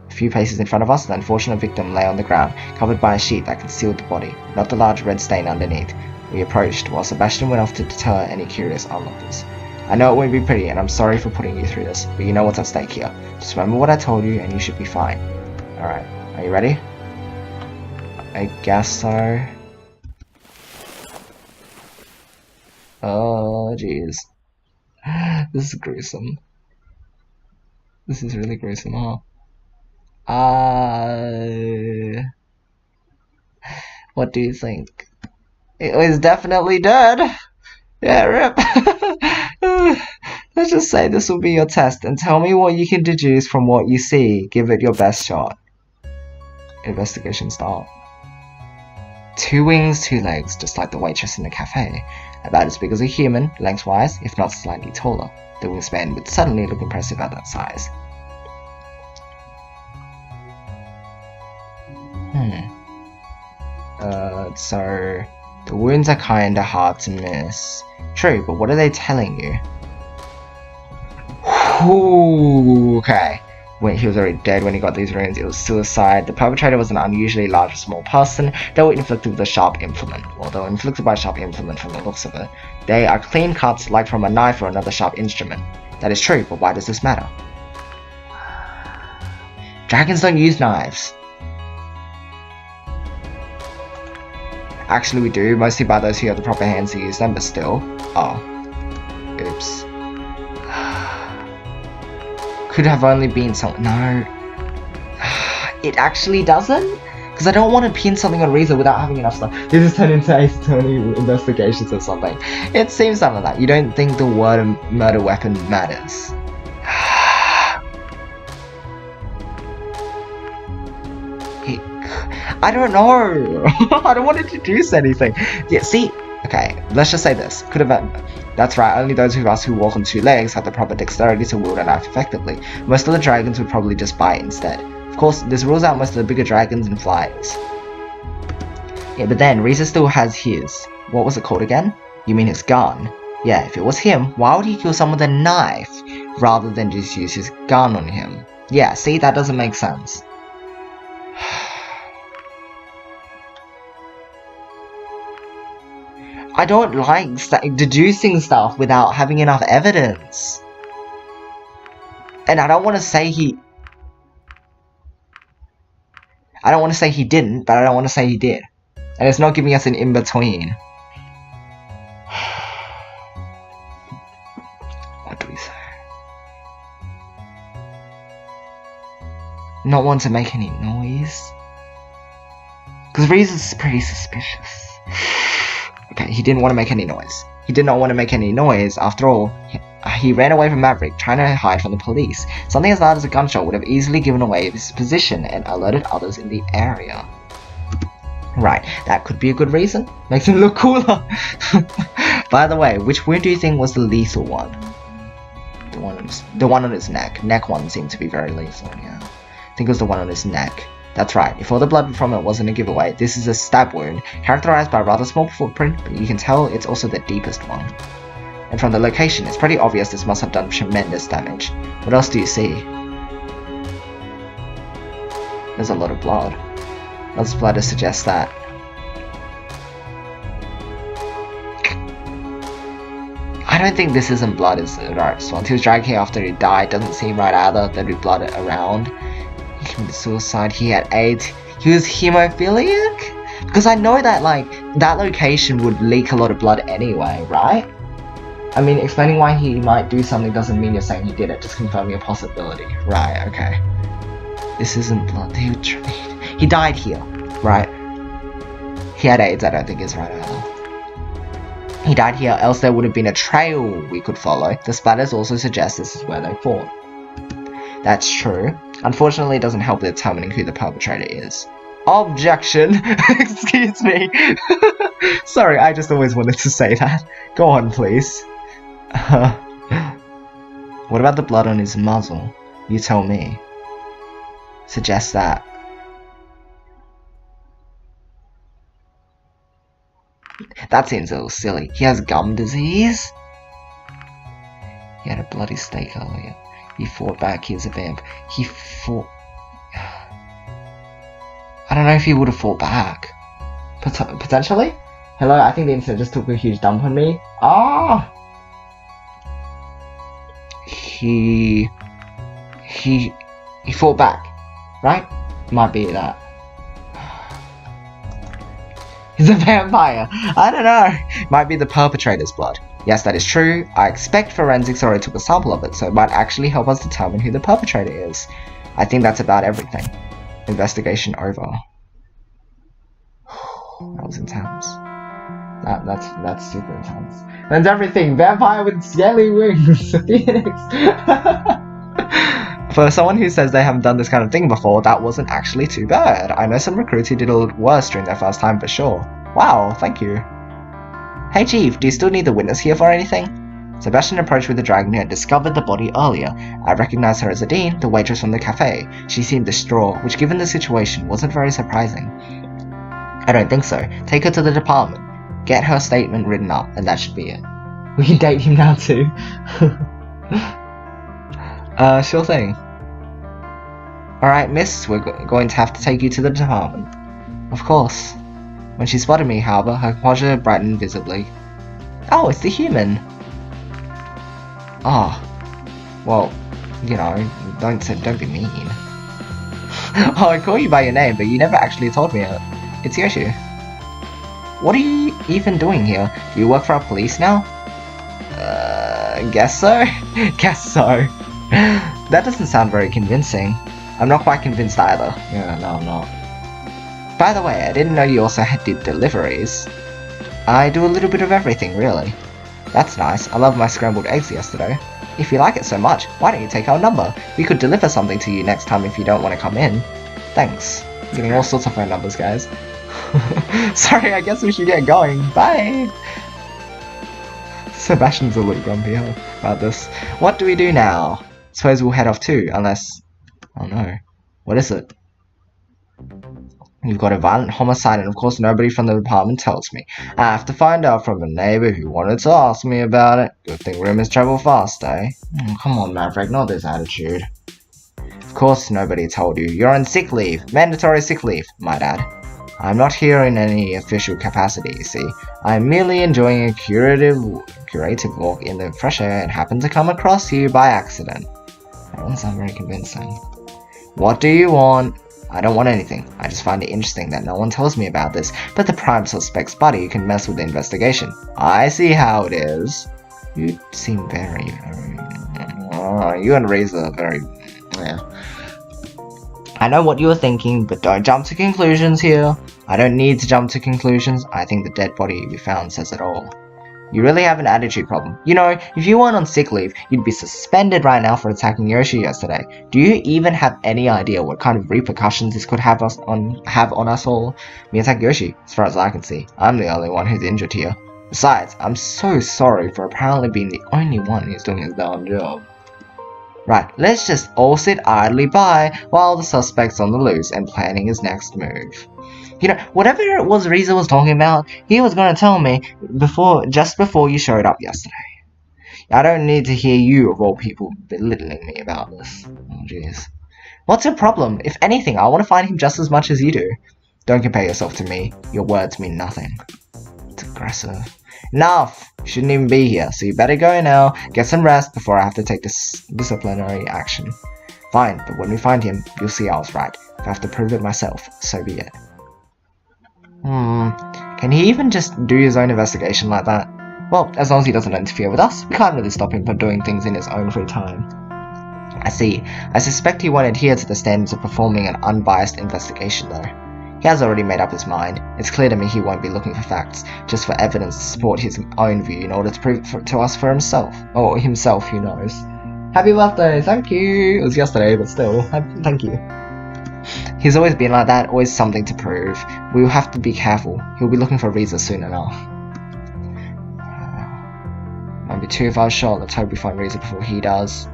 Speaker 1: A few paces in front of us, the unfortunate victim lay on the ground, covered by a sheet that concealed the body, not the large red stain underneath. We approached, while Sebastian went off to deter any curious onlookers. I know it won't be pretty, and I'm sorry for putting you through this, but you know what's at stake here. Just remember what I told you, and you should be fine. Alright, are you ready? I guess so. Oh, jeez. This is gruesome. This is really gruesome, huh? What do you think? It was definitely dead. Yeah, rip. Let's just say this will be your test, and tell me what you can deduce from what you see. Give it your best shot. Investigation start. 2 wings, 2 legs, just like the waitress in the cafe. About as big as a human, lengthwise, if not slightly taller. The wingspan would suddenly look impressive at that size. So the wounds are kinda hard to miss. True, but what are they telling you? Ooh, okay. When he was already dead when he got these wounds, it was suicide. The perpetrator was an unusually large or small person. They were inflicted with a sharp implement. Although inflicted by a sharp implement from the looks of it. They are clean cuts like from a knife or another sharp instrument. That is true, but why does this matter? Dragons don't use knives. Actually we do, mostly by those who have the proper hands to use them, but still. Oh. Oops. Could have only been some. No. It actually doesn't? Because I don't want to pin something on Riza without having enough stuff. This is turned into Ace Attorney investigations or something. It seems something like that. You don't think the word murder weapon matters. I don't know. I don't want to deduce anything. Yeah, see, okay, let's just say this. Could have been. That's right, only those of us who walk on 2 legs have the proper dexterity to wield a knife effectively. Most of the dragons would probably just bite instead. Of course, this rules out most of the bigger dragons and flyers. Yeah, but then Riza still has his. What was it called again? You mean his gun? Yeah, if it was him, why would he kill someone with a knife rather than just use his gun on him? Yeah, see, that doesn't make sense. I don't like deducing stuff without having enough evidence. And I don't want to say he... I don't want to say he didn't, but I don't want to say he did. And it's not giving us an in-between. What do we say? Not want to make any noise? Because Reese is pretty suspicious. Okay, he didn't want to make any noise. He did not want to make any noise. After all, he ran away from Maverick, trying to hide from the police. Something as loud as a gunshot would have easily given away his position and alerted others in the area. Right, that could be a good reason. Makes him look cooler. By the way, which wound do you think was the lethal one? The one on his neck. Neck one seemed to be very lethal, yeah. I think it was the one on his neck. That's right, if all the blood from it wasn't a giveaway, this is a stab wound, characterized by a rather small footprint, but you can tell it's also the deepest one. And from the location, it's pretty obvious this must have done tremendous damage. What else do you see? There's a lot of blood. Lots of blood to suggest that. I don't think this isn't blood is the right response. He was dragged here after he died, doesn't seem right either, there'd be blood around. He committed suicide, he had AIDS, he was hemophiliac? Because I know that, like, that location would leak a lot of blood anyway, right? I mean, explaining why he might do something doesn't mean you're saying he did it, just confirming a possibility. Right, okay. This isn't blood, he died here, right? He had AIDS, I don't think is right either. He died here, else there would have been a trail we could follow. The splatters also suggest this is where they fought. That's true. Unfortunately, it doesn't help with determining who the perpetrator is. Objection! Excuse me! Sorry, I just always wanted to say that. Go on, please. What about the blood on his muzzle? You tell me. Suggest that. That seems a little silly. He has gum disease? He had a bloody stake earlier. He fought back, he's a vamp. He fought... I don't know if he would have fought back. Potentially? Hello, I think the internet just took a huge dump on me. Ah! He fought back, right? Might be that. He's a vampire. I don't know. Might be the perpetrator's blood. Yes, that is true. I expect forensics already took a sample of it, so it might actually help us determine who the perpetrator is. I think that's about everything. Investigation over. That was intense. That's super intense. That's everything. Vampire with scaly wings. Phoenix. For someone who says they haven't done this kind of thing before, that wasn't actually too bad. I know some recruits who did a little worse during their first time for sure. Wow, thank you. Hey Chief, do you still need the witness here for anything? Sebastian approached with the dragon who had discovered the body earlier. I recognized her as Adine, the waitress from the cafe. She seemed distraught, which given the situation wasn't very surprising. I don't think so. Take her to the department. Get her statement written up, and that should be it. We can date him now too. Sure thing. Alright, miss, we're going to have to take you to the department. Of course. When she spotted me, however, her composure brightened visibly. Oh, it's the human! Oh. Well, you know, don't be mean. Oh, I call you by your name, but you never actually told me it. It's Yoshi. What are you even doing here? Do you work for our police now? Guess so? Guess so. That doesn't sound very convincing. I'm not quite convinced either. Yeah, no, I'm not. By the way, I didn't know you also did deliveries. I do a little bit of everything, really. That's nice. I loved my scrambled eggs yesterday. If you like it so much, why don't you take our number? We could deliver something to you next time if you don't want to come in. Thanks. I'm getting all sorts of phone numbers, guys. Sorry, I guess we should get going. Bye! Sebastian's a little grumpy about this. What do we do now? Suppose we'll head off too, unless... Oh no. What is it? You've got a violent homicide and of course nobody from the department tells me. I have to find out from a neighbor who wanted to ask me about it. Good thing rumors travel fast, eh? Oh, come on, Maverick, not this attitude. Of course nobody told you. You're on sick leave. Mandatory sick leave, might add. I'm not here in any official capacity, you see. I'm merely enjoying a curative walk in the fresh air and happened to come across you by accident. That doesn't sound very convincing. What do you want? I don't want anything. I just find it interesting that no one tells me about this, but the prime suspect's buddy can mess with the investigation. I see how it is. You seem very... you and Razor are very... yeah. I know what you were thinking, but don't jump to conclusions here. I don't need to jump to conclusions. I think the dead body we found says it all. You really have an attitude problem. You know, if you weren't on sick leave, you'd be suspended right now for attacking Yoshi yesterday. Do you even have any idea what kind of repercussions this could have on us all? Me attack Yoshi, as far as I can see. I'm the only one who's injured here. Besides, I'm so sorry for apparently being the only one who's doing his darn job. Right, let's just all sit idly by while the suspect's on the loose and planning his next move. You know, whatever it was Reza was talking about, he was going to tell me just before you showed up yesterday. I don't need to hear you, of all people, belittling me about this. Oh, jeez. What's your problem? If anything, I want to find him just as much as you do. Don't compare yourself to me. Your words mean nothing. It's aggressive. Enough! You shouldn't even be here, so you better go now, get some rest before I have to take this disciplinary action. Fine, but when we find him, you'll see I was right. If I have to prove it myself, so be it. Can he even just do his own investigation like that? Well, as long as he doesn't interfere with us, we can't really stop him from doing things in his own free time. I see. I suspect he won't adhere to the standards of performing an unbiased investigation, though. He has already made up his mind. It's clear to me he won't be looking for facts, just for evidence to support his own view in order to prove it to us for himself. Or himself, who knows. Happy birthday! Thank you! It was yesterday, but still, thank you. He's always been like that, always something to prove. We will have to be careful. He'll be looking for Reza soon enough. Might be too far short. Let's hope we find Reza before he does.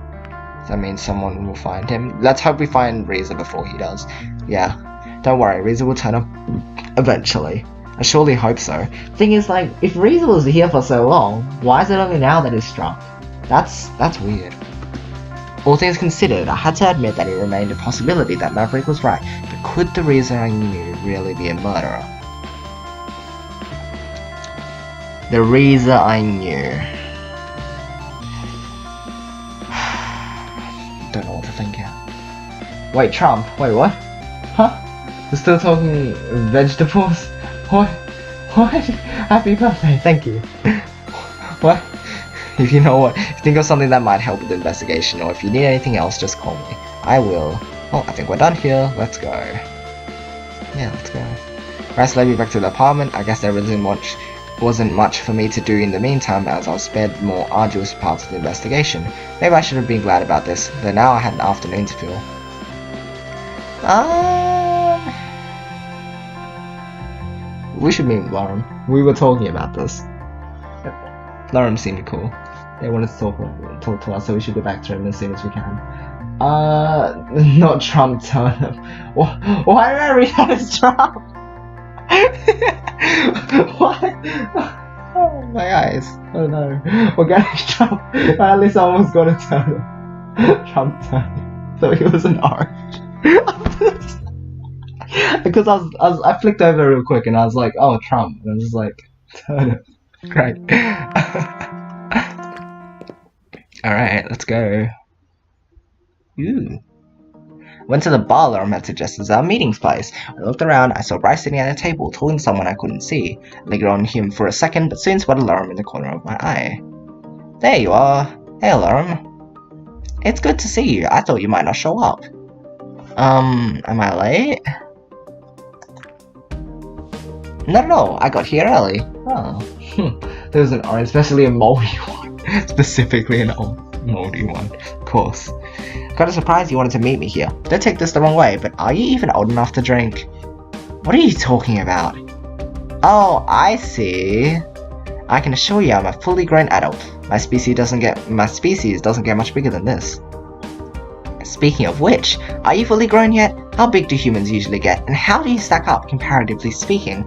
Speaker 1: That means someone will find him. Let's hope we find Reza before he does. Yeah. Don't worry, Reza will turn up eventually. I surely hope so. Thing is, like, if Reza was here for so long, why is it only now that he's struck? That's weird. All things considered, I had to admit that it remained a possibility that Maverick was right, but could the Reza I knew really be a murderer? The Reza I knew. Don't know what to think here. Wait, Trump? Wait, what? Huh? We're still talking vegetables? What? What? Happy birthday, thank you. What? If you know what, if you think of something that might help with the investigation, or if you need anything else, just call me. I will. Oh, I think we're done here. Let's go. Yeah, let's go. Rice led me back to the apartment. I guess there wasn't much for me to do in the meantime, as I was spared the more arduous parts of the investigation. Maybe I should have been glad about this, though now I had an afternoon to fill. We should meet Lauren. We were talking about this. Lauren seemed cool. They wanted to talk to us, so we should go back to him as soon as we can. Not Trump Turnip. Why did I read that as Trump? What? Oh, my eyes. Oh no. Organic Trump. At least I almost got a turnip. Trump Turnip. So he was an orange. Because I flicked over real quick and I was like, oh, Trump. And I was just like, turnip. Great. Alright, let's go. Ooh. Went to the bar Lauren had suggested as our meeting place. I looked around, I saw Bryce sitting at a table talking to someone I couldn't see. I lingered on him for a second, but soon spotted Lauren in the corner of my eye. There you are. Hey Lauren. It's good to see you. I thought you might not show up. Am I late? Not at all. I got here early. Oh. There was an orange, especially a moldy one. Specifically an moldy one, of course. Kinda surprised you wanted to meet me here. Don't take this the wrong way, but are you even old enough to drink? What are you talking about? Oh, I see. I can assure you I'm a fully grown adult. My species doesn't get much bigger than this. Speaking of which, are you fully grown yet? How big do humans usually get, and how do you stack up, comparatively speaking?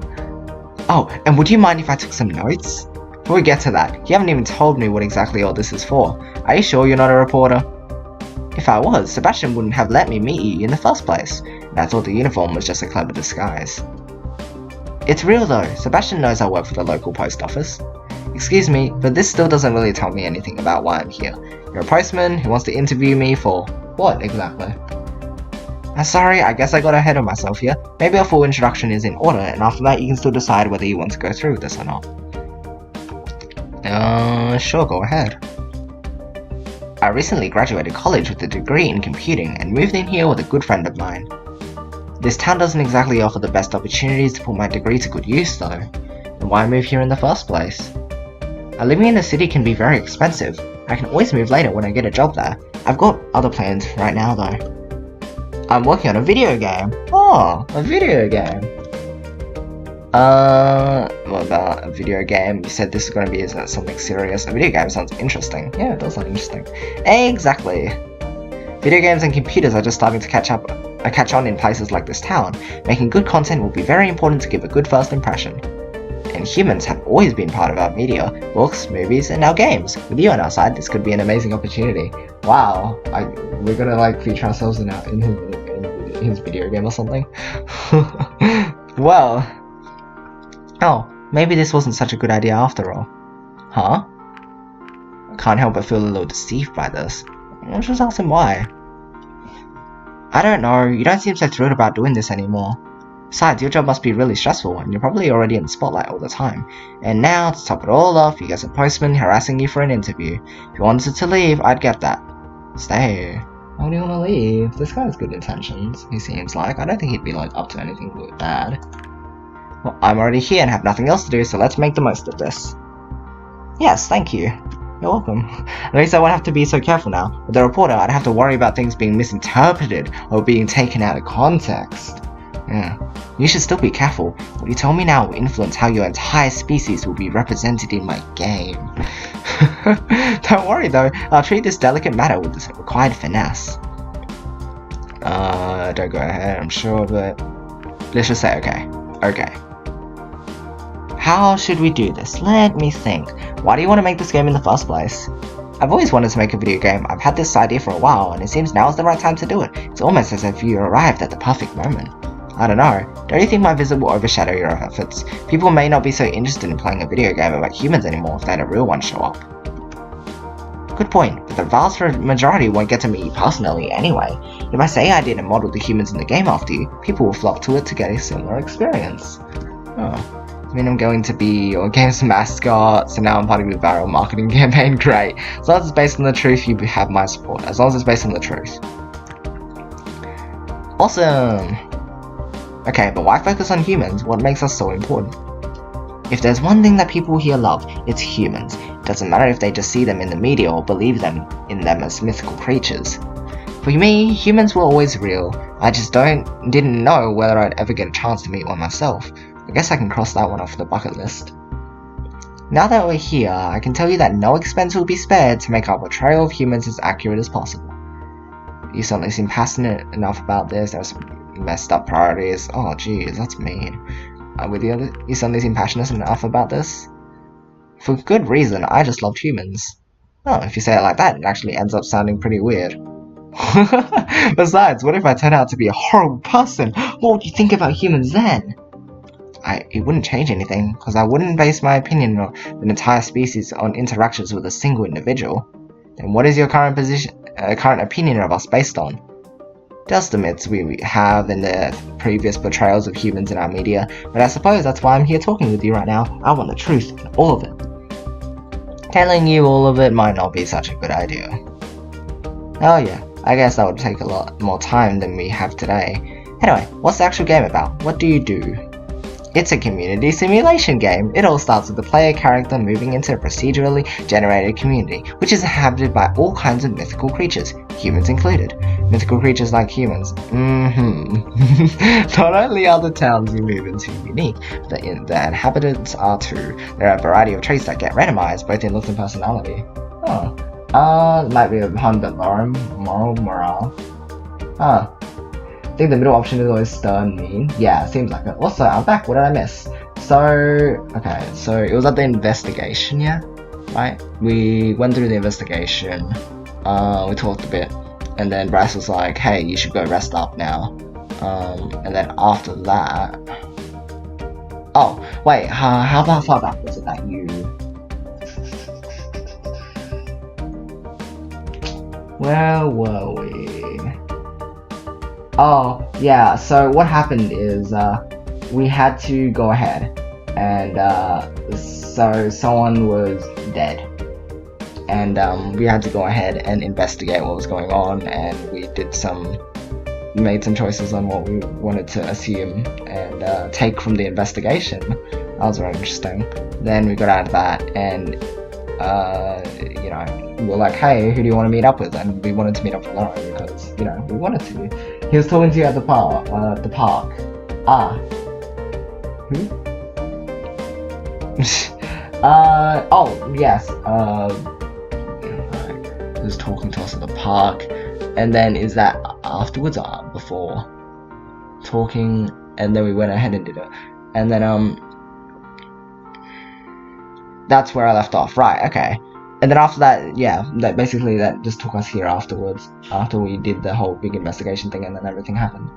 Speaker 1: Oh, and would you mind if I took some notes? Before we get to that, you haven't even told me what exactly all this is for. Are you sure you're not a reporter? If I was, Sebastian wouldn't have let me meet you in the first place, and I thought the uniform was just a clever disguise. It's real though, Sebastian knows I work for the local post office. Excuse me, but this still doesn't really tell me anything about why I'm here. You're a postman who wants to interview me for what exactly? I'm sorry, I guess I got ahead of myself here. Maybe a full introduction is in order, and after that you can still decide whether you want to go through with this or not. Sure, go ahead. I recently graduated college with a degree in computing and moved in here with a good friend of mine. This town doesn't exactly offer the best opportunities to put my degree to good use though. And why move here in the first place? Living in the city can be very expensive. I can always move later when I get a job there. I've got other plans right now though. I'm working on a video game. Oh, a video game. What about a video game? You said this is going to be something serious. A video game sounds interesting. Yeah, it does sound interesting. Exactly. Video games and computers are just starting to catch on in places like this town. Making good content will be very important to give a good first impression. And humans have always been part of our media, books, movies, and now games. With you on our side, this could be an amazing opportunity. Wow, we're gonna like feature ourselves in his video game or something. Well, oh, maybe this wasn't such a good idea after all. Huh? I can't help but feel a little deceived by this. Let's just ask him why. I don't know, you don't seem so thrilled about doing this anymore. Besides, your job must be really stressful and you're probably already in the spotlight all the time. And now, to top it all off, you get a postman harassing you for an interview. If you wanted to leave, I'd get that. Stay. Why do you want to leave? This guy has good intentions, he seems like. I don't think he'd be like up to anything bad. Well, I'm already here and have nothing else to do, so let's make the most of this. Yes, thank you. You're welcome. At least I won't have to be so careful now. With the reporter, I'd have to worry about things being misinterpreted or being taken out of context. Yeah. You should still be careful. What you tell me now will influence how your entire species will be represented in my game. Don't worry though, I'll treat this delicate matter with this required finesse. Don't go ahead, I'm sure, but let's just say okay. Okay. How should we do this? Let me think. Why do you want to make this game in the first place? I've always wanted to make a video game. I've had this idea for a while, and it seems now is the right time to do it. It's almost as if you arrived at the perfect moment. I don't know. Don't you think my visit will overshadow your efforts? People may not be so interested in playing a video game about humans anymore if they had a real one show up. Good point, but the vast majority won't get to meet you personally anyway. If I say I didn't model the humans in the game after you, people will flock to it to get a similar experience. Oh. I mean, I'm going to be your game's mascot, so now I'm part of your viral marketing campaign. Great. As long as it's based on the truth, you have my support. As long as it's based on the truth. Awesome! Okay, but why focus on humans? What makes us so important? If there's one thing that people here love, it's humans. It doesn't matter if they just see them in the media or believe in them as mythical creatures. For me, humans were always real. I just didn't know whether I'd ever get a chance to meet one myself. I guess I can cross that one off the bucket list. Now that we're here, I can tell you that no expense will be spared to make our portrayal of humans as accurate as possible. You certainly seem passionate enough about this. There's some messed up priorities. Oh geez, that's mean. You suddenly seem passionate enough about this? For good reason, I just loved humans. Oh, if you say it like that, it actually ends up sounding pretty weird. Besides, what if I turn out to be a horrible person? What would you think about humans then? It wouldn't change anything, because I wouldn't base my opinion of an entire species on interactions with a single individual. Then what is your current opinion of us based on? Just the myths we have in the previous portrayals of humans in our media, but I suppose that's why I'm here talking with you right now. I want the truth, and all of it. Telling you all of it might not be such a good idea. Oh yeah, I guess that would take a lot more time than we have today. Anyway, what's the actual game about? What do you do? It's a community simulation game. It all starts with the player character moving into a procedurally generated community, which is inhabited by all kinds of mythical creatures, humans included. Mythical creatures like humans. Not only are the towns you move into unique, but the inhabitants are too. There are a variety of traits that get randomized, both in looks and personality. Oh. Might be a pun, but morale. I think the middle option is always stern, mean. Yeah, seems like it. Also, I'm back. What did I miss? So, okay, so it was at the investigation, yeah? Right? We went through the investigation. We talked a bit. And then Bryce was like, hey, you should go rest up now. And then after that... Oh, wait, how far back was it that you... Where were we? Oh, yeah, so what happened is, we had to go ahead, and, so someone was dead. And, we had to go ahead and investigate what was going on, and we made some choices on what we wanted to assume and, take from the investigation. That was very interesting. Then we got out of that, and, you know, we were like, hey, who do you want to meet up with? And we wanted to meet up with Lauren because, you know, we wanted to. He was talking to you at the park. Ah. Who? Oh, yes. He was talking to us at the park. And then is that afterwards or before? Talking, and then we went ahead and did it. And then, that's where I left off. Right, okay. And then after that, yeah, that just took us here afterwards, after we did the whole big investigation thing, and then everything happened.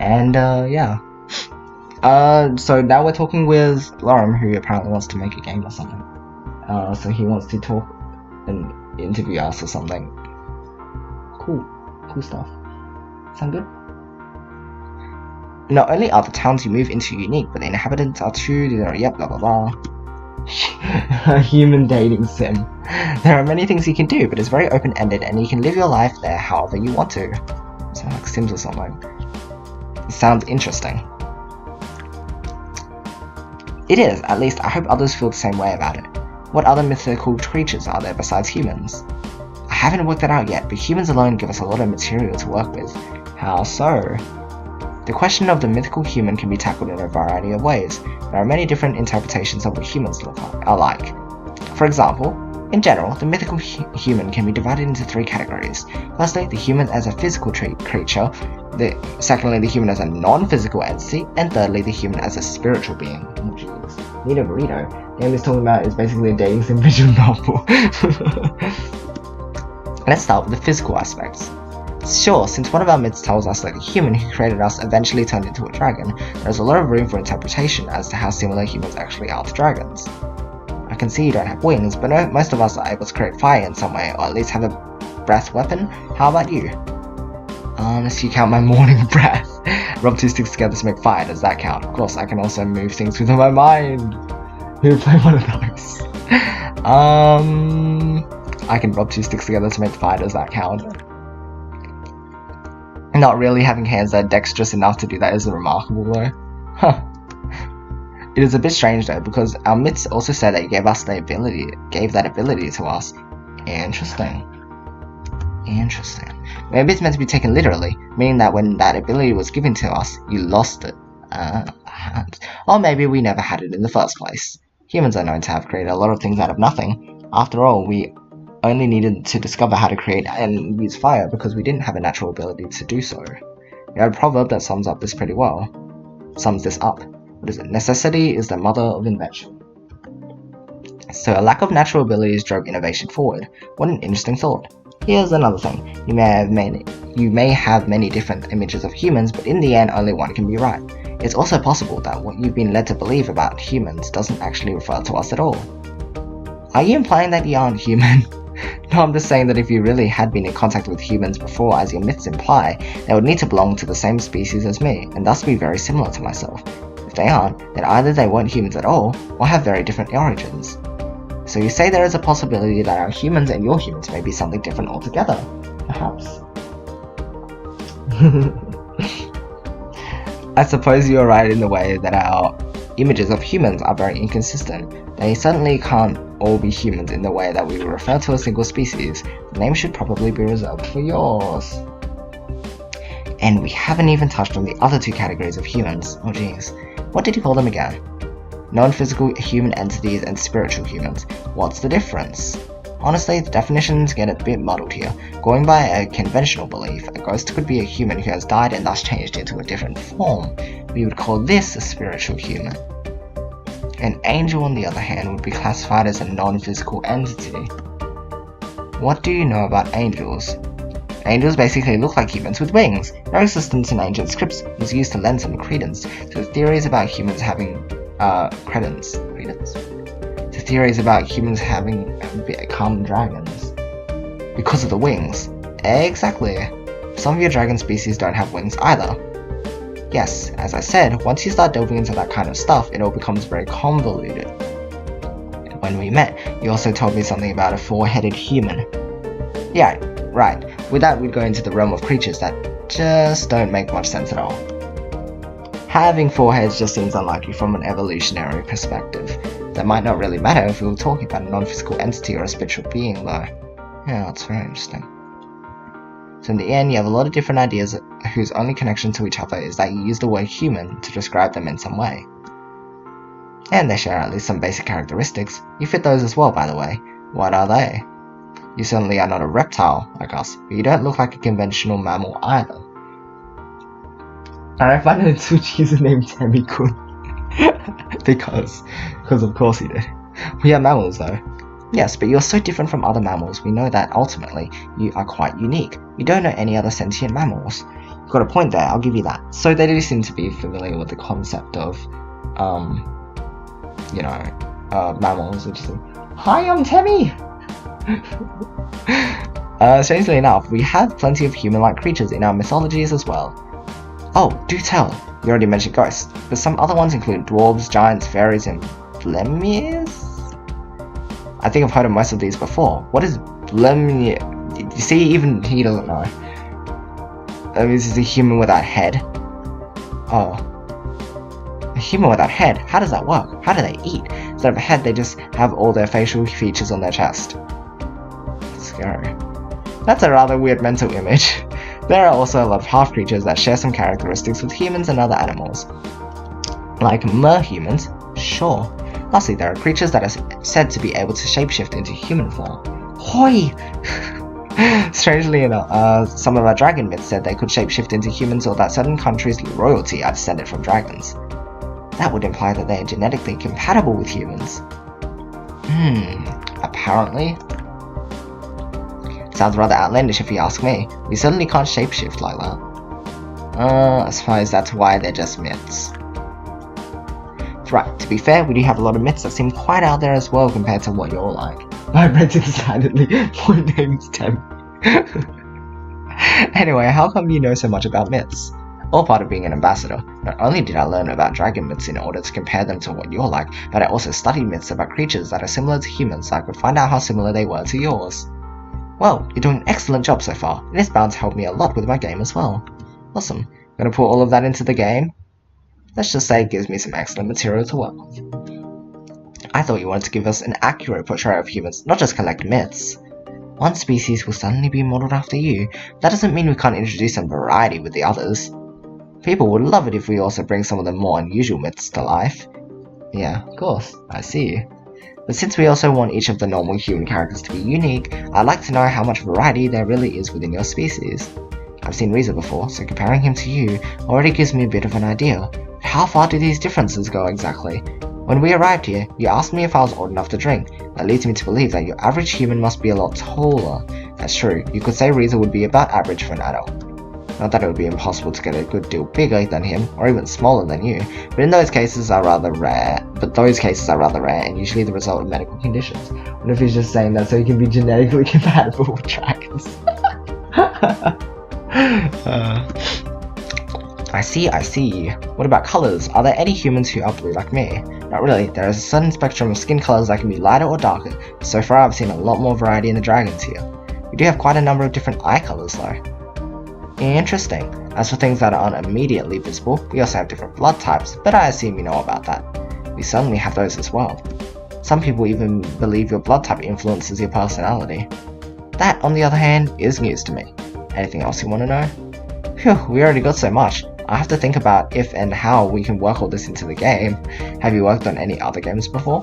Speaker 1: And, yeah. So now we're talking with Lauren, who apparently wants to make a game or something. So he wants to talk and interview us or something. Cool stuff. Sound good? Not only are the towns you move into unique, but the inhabitants are too, yep, blah blah blah. A human dating sim. There are many things you can do, but it's very open-ended and you can live your life there however you want to. Sounds like Sims or something. It sounds interesting. It is, at least I hope others feel the same way about it. What other mythical creatures are there besides humans? I haven't worked that out yet, but humans alone give us a lot of material to work with. How so? The question of the mythical human can be tackled in a variety of ways. There are many different interpretations of what humans are like. For example, in general, the mythical human can be divided into three categories. Firstly, the human as a physical creature, secondly, the human as a non-physical entity, and thirdly, the human as a spiritual being. Oh jeez. Need a burrito. The game he's talking about is basically a dating sim visual novel. Let's start with the physical aspects. Sure, since one of our myths tells us that the human who created us eventually turned into a dragon, there is a lot of room for interpretation as to how similar humans actually are to dragons. I can see you don't have wings, but most of us are able to create fire in some way, or at least have a breath weapon. How about you? Unless you count my morning breath. Rub two sticks together to make fire, does that count? Of course, I can also move things within my mind. Who would play one of those? I can rub two sticks together to make fire, does that count? Not really having hands that are dexterous enough to do that is remarkable though. Huh. It is a bit strange though, because our myths also say that it gave that ability to us. Interesting. Maybe it's meant to be taken literally, meaning that when that ability was given to us, you lost it. Perhaps. Or maybe we never had it in the first place. Humans are known to have created a lot of things out of nothing. After all, we only needed to discover how to create and use fire because we didn't have a natural ability to do so. We have a proverb that sums this up. What is it? Necessity is the mother of invention. So a lack of natural abilities drove innovation forward. What an interesting thought. Here's another thing. You may have many different images of humans, but in the end only one can be right. It's also possible that what you've been led to believe about humans doesn't actually refer to us at all. Are you implying that you aren't human? No, I'm just saying that if you really had been in contact with humans before, as your myths imply, they would need to belong to the same species as me, and thus be very similar to myself. If they aren't, then either they weren't humans at all, or have very different origins. So you say there is a possibility that our humans and your humans may be something different altogether. Perhaps. I suppose you are right in the way that our images of humans are very inconsistent. They certainly can't all be humans in the way that we refer to a single species. The name should probably be reserved for yours. And we haven't even touched on the other two categories of humans. Oh jeez. What did you call them again? Non-physical human entities and spiritual humans. What's the difference? Honestly, the definitions get a bit muddled here. Going by a conventional belief, a ghost could be a human who has died and thus changed into a different form. We would call this a spiritual human. An angel, on the other hand, would be classified as a non-physical entity. What do you know about angels? Angels basically look like humans with wings. Their existence in ancient scripts was used to lend some credence to theories about humans having become dragons. Because of the wings. Exactly. Some of your dragon species don't have wings either. Yes, as I said, once you start delving into that kind of stuff, it all becomes very convoluted. When we met, you also told me something about a four-headed human. Yeah, right. With that, we'd go into the realm of creatures that just don't make much sense at all. Having four heads just seems unlikely from an evolutionary perspective. That might not really matter if we were talking about a non-physical entity or a spiritual being, though. Yeah, that's very interesting. So in the end, you have a lot of different ideas whose only connection to each other is that you use the word human to describe them in some way. And they share at least some basic characteristics. You fit those as well, by the way. What are they? You certainly are not a reptile like us, but you don't look like a conventional mammal either. And I finally switched username Temmie-kun. because of course he did. We are mammals though. Yes, but you're so different from other mammals, we know that ultimately you are quite unique. You don't know any other sentient mammals. You've got a point there, I'll give you that. So they do seem to be familiar with the concept of, mammals, which is, hi, I'm Temmie! Strangely enough, we have plenty of human-like creatures in our mythologies as well. Oh, do tell, you already mentioned ghosts, but some other ones include dwarves, giants, fairies, and blemirs? I think I've heard of most of these before. What is blemir? You see, even he doesn't know. This is a human without head. Oh. A human without head? How does that work? How do they eat? Instead of a head, they just have all their facial features on their chest. That's scary. That's a rather weird mental image. There are also a lot of half-creatures that share some characteristics with humans and other animals. Like mer-humans? Sure. Lastly, there are creatures that are said to be able to shapeshift into human form. Hoi! Strangely enough, some of our dragon myths said they could shapeshift into humans or that certain countries' royalty are descended from dragons. That would imply that they are genetically compatible with humans. Apparently. Sounds rather outlandish if you ask me. We certainly can't shapeshift like that. I suppose that's why they're just myths. Right, to be fair, we do have a lot of myths that seem quite out there as well compared to what you're like. I read it silently. My name's Tim. Anyway, how come you know so much about myths? All part of being an ambassador. Not only did I learn about dragon myths in order to compare them to what you're like, but I also studied myths about creatures that are similar to humans so I could find out how similar they were to yours. Well, you're doing an excellent job so far, and it's bound to help me a lot with my game as well. Awesome. Gonna put all of that into the game? Let's just say it gives me some excellent material to work with. I thought you wanted to give us an accurate portrayal of humans, not just collect myths. One species will suddenly be modelled after you, but that doesn't mean we can't introduce some variety with the others. People would love it if we also bring some of the more unusual myths to life. Yeah, of course, I see. But since we also want each of the normal human characters to be unique, I'd like to know how much variety there really is within your species. I've seen Reza before, so comparing him to you already gives me a bit of an idea. But how far do these differences go exactly? When we arrived here, you asked me if I was old enough to drink. That leads me to believe that your average human must be a lot taller. That's true, you could say Reza would be about average for an adult. Not that it would be impossible to get a good deal bigger than him, or even smaller than you, but those cases are rather rare, and usually the result of medical conditions. What if he's just saying that so he can be genetically compatible with dragons? I see. What about colours? Are there any humans who are blue like me? Not really, there is a certain spectrum of skin colours that can be lighter or darker, but so far I've seen a lot more variety in the dragons here. We do have quite a number of different eye colours though. Interesting. As for things that aren't immediately visible, we also have different blood types, but I assume you know about that. We certainly have those as well. Some people even believe your blood type influences your personality. That, on the other hand, is news to me. Anything else you want to know? Phew, we already got so much. I have to think about if and how we can work all this into the game. Have you worked on any other games before?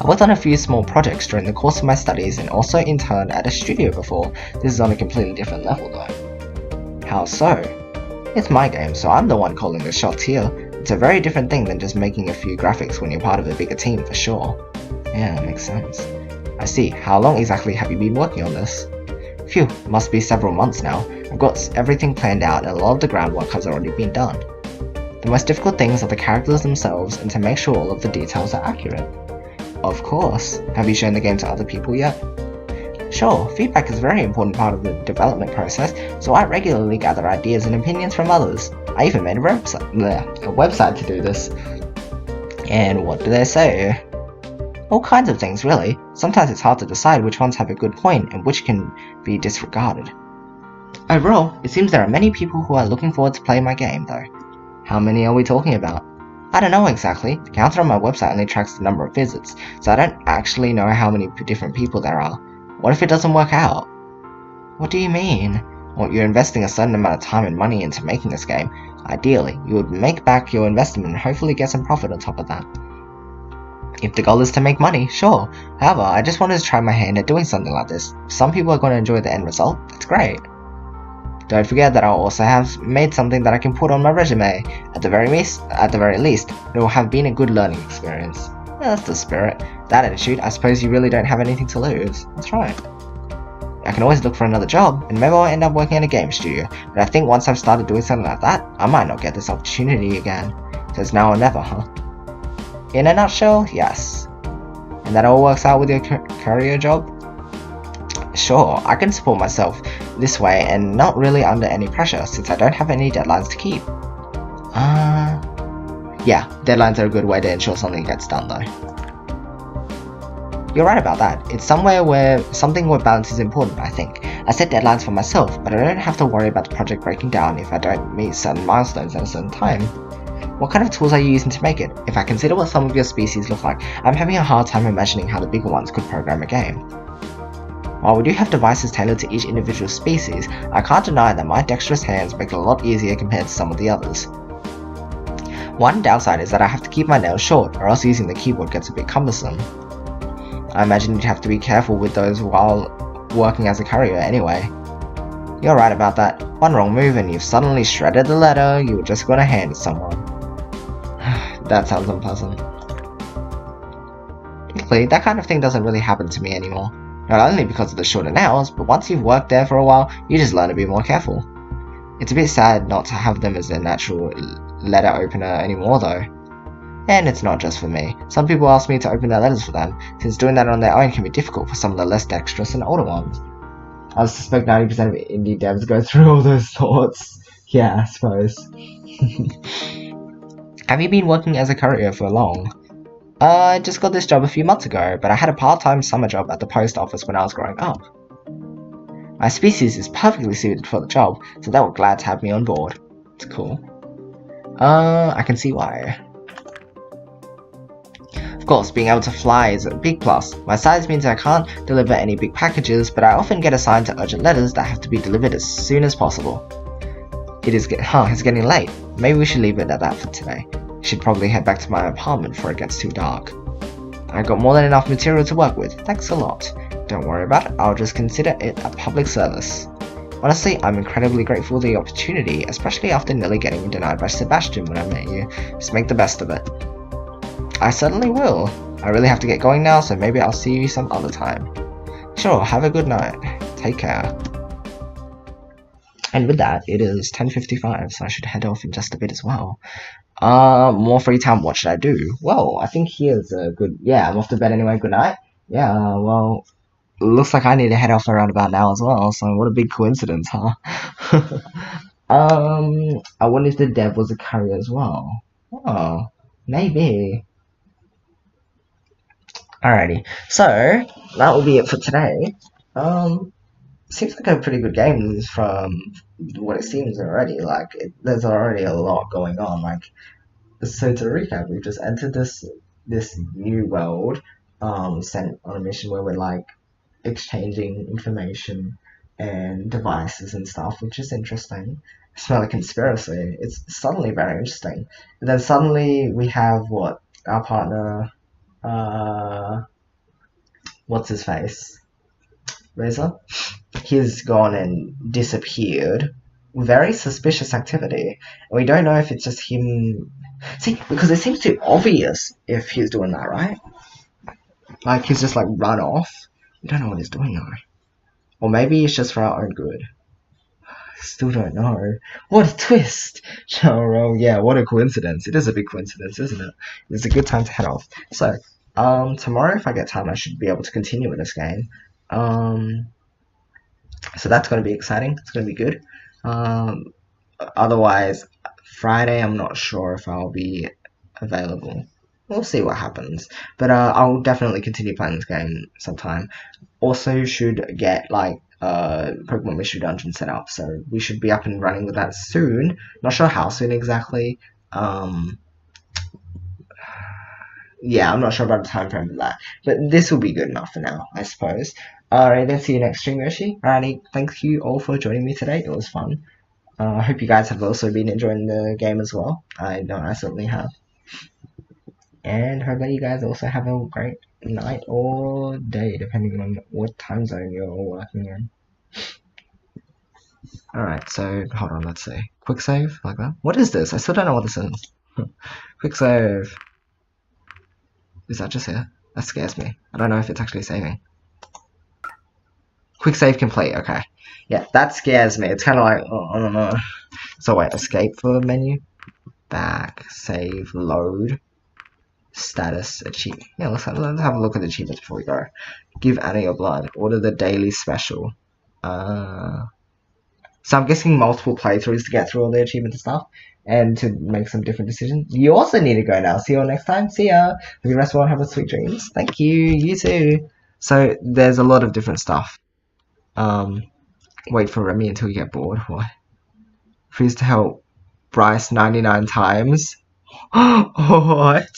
Speaker 1: I worked on a few small projects during the course of my studies and also interned at a studio before. This is on a completely different level though. How so? It's my game, so I'm the one calling the shots here. It's a very different thing than just making a few graphics when you're part of a bigger team for sure. Yeah, makes sense. I see. How long exactly have you been working on this? Phew, must be several months now. I've got everything planned out and a lot of the groundwork has already been done. The most difficult things are the characters themselves and to make sure all of the details are accurate. Of course. Have you shown the game to other people yet? Sure, feedback is a very important part of the development process, so I regularly gather ideas and opinions from others. I even made a website to do this. And what do they say? All kinds of things, really. Sometimes it's hard to decide which ones have a good point and which can be disregarded. Overall, it seems there are many people who are looking forward to playing my game, though. How many are we talking about? I don't know exactly. The counter on my website only tracks the number of visits, so I don't actually know how many different people there are. What if it doesn't work out? What do you mean? Well, you're investing a certain amount of time and money into making this game. Ideally, you would make back your investment and hopefully get some profit on top of that. If the goal is to make money, sure. However, I just wanted to try my hand at doing something like this. If some people are going to enjoy the end result, that's great. Don't forget that I'll also have made something that I can put on my resume. At the very least, it will have been a good learning experience. Yeah, that's the spirit. That attitude, I suppose you really don't have anything to lose. That's right. I can always look for another job, and maybe I'll end up working in a game studio, but I think once I've started doing something like that, I might not get this opportunity again. So it's now or never, huh? In a nutshell, yes. And that all works out with your career job? Sure, I can support myself this way and not really under any pressure since I don't have any deadlines to keep. Yeah, deadlines are a good way to ensure something gets done though. You're right about that. It's something where balance is important, I think. I set deadlines for myself, but I don't have to worry about the project breaking down if I don't meet certain milestones at a certain time. What kind of tools are you using to make it? If I consider what some of your species look like, I'm having a hard time imagining how the bigger ones could program a game. While we do have devices tailored to each individual species, I can't deny that my dexterous hands make it a lot easier compared to some of the others. One downside is that I have to keep my nails short, or else using the keyboard gets a bit cumbersome. I imagine you'd have to be careful with those while working as a courier anyway. You're right about that. One wrong move and you've suddenly shredded the letter you were just going to hand to someone. That sounds unpleasant. Luckily, that kind of thing doesn't really happen to me anymore. Not only because of the shorter nails, but once you've worked there for a while, you just learn to be more careful. It's a bit sad not to have them as a natural letter opener anymore though. And it's not just for me. Some people ask me to open their letters for them, since doing that on their own can be difficult for some of the less dexterous and older ones. I suspect 90% of indie devs go through all those thoughts. Yeah, I suppose. Have you been working as a courier for long? I just got this job a few months ago, but I had a part-time summer job at the post office when I was growing up. My species is perfectly suited for the job, so they were glad to have me on board. It's cool. I can see why. Of course, being able to fly is a big plus. My size means I can't deliver any big packages, but I often get assigned to urgent letters that have to be delivered as soon as possible. It's getting late. Maybe we should leave it at that for today. I should probably head back to my apartment before it gets too dark. I've got more than enough material to work with, thanks a lot. Don't worry about it, I'll just consider it a public service. Honestly, I'm incredibly grateful for the opportunity, especially after nearly getting denied by Sebastian when I met you. Just make the best of it. I certainly will. I really have to get going now, so maybe I'll see you some other time. Sure, have a good night. Take care. And with that, it is 10:55, so I should head off in just a bit as well. More free time, what should I do? Well, I think here's a good... Yeah, I'm off to bed anyway, good night. Yeah, well, looks like I need to head off around about now as well, so what a big coincidence, huh? I wonder if the dev was a courier as well. Oh, maybe. Alrighty, so, that will be it for today. Seems like a pretty good game from what it seems already. Like, there's already a lot going on. Like, so to recap, we've just entered this new world, sent on a mission where we're like exchanging information and devices and stuff, which is interesting. I smell a conspiracy. It's suddenly very interesting. And then suddenly we have what our partner, what's his face, Reza. He's gone and disappeared. Very suspicious activity. And we don't know if it's just him. See, because it seems too obvious if he's doing that, right? Like, he's just like run off. We don't know what he's doing though. Or maybe it's just for our own good. Still don't know. What a twist! Oh, yeah, what a coincidence. It is a big coincidence, isn't it? It's a good time to head off. So, tomorrow if I get time I should be able to continue with this game. So that's going to be exciting. It's going to be good. Otherwise, Friday, I'm not sure if I'll be available. We'll see what happens. But I'll definitely continue playing this game sometime. Also, should get like Pokemon Mystery Dungeon set up, so we should be up and running with that soon. Not sure how soon exactly. Yeah, I'm not sure about the time frame of that, but this will be good enough for now, I suppose. Alright, then see you next stream, Yoshi. Alrighty, thank you all for joining me today. It was fun. I hope you guys have also been enjoying the game as well. I know I certainly have. And hope that you guys also have a great night or day, depending on what time zone you're working in. Alright, so hold on, let's see. Quick save, like that. What is this? I still don't know what this is. Quick save. Is that just here? That scares me. I don't know if it's actually saving. Quick save complete, okay. Yeah, that scares me. It's kind of like, oh, I don't know. So wait, escape for the menu. Back, save, load. Status, achievement. Yeah, let's have a look at the achievements before we go. Give Anna your blood. Order the daily special. So I'm guessing multiple playthroughs to get through all the achievements and stuff, and to make some different decisions. You also need to go now. See you all next time. See ya. Hope you rest well and have a sweet dreams. Thank you. You too. So there's a lot of different stuff. Wait for Remy until you get bored. What? Freeze to help Bryce 99 times. What?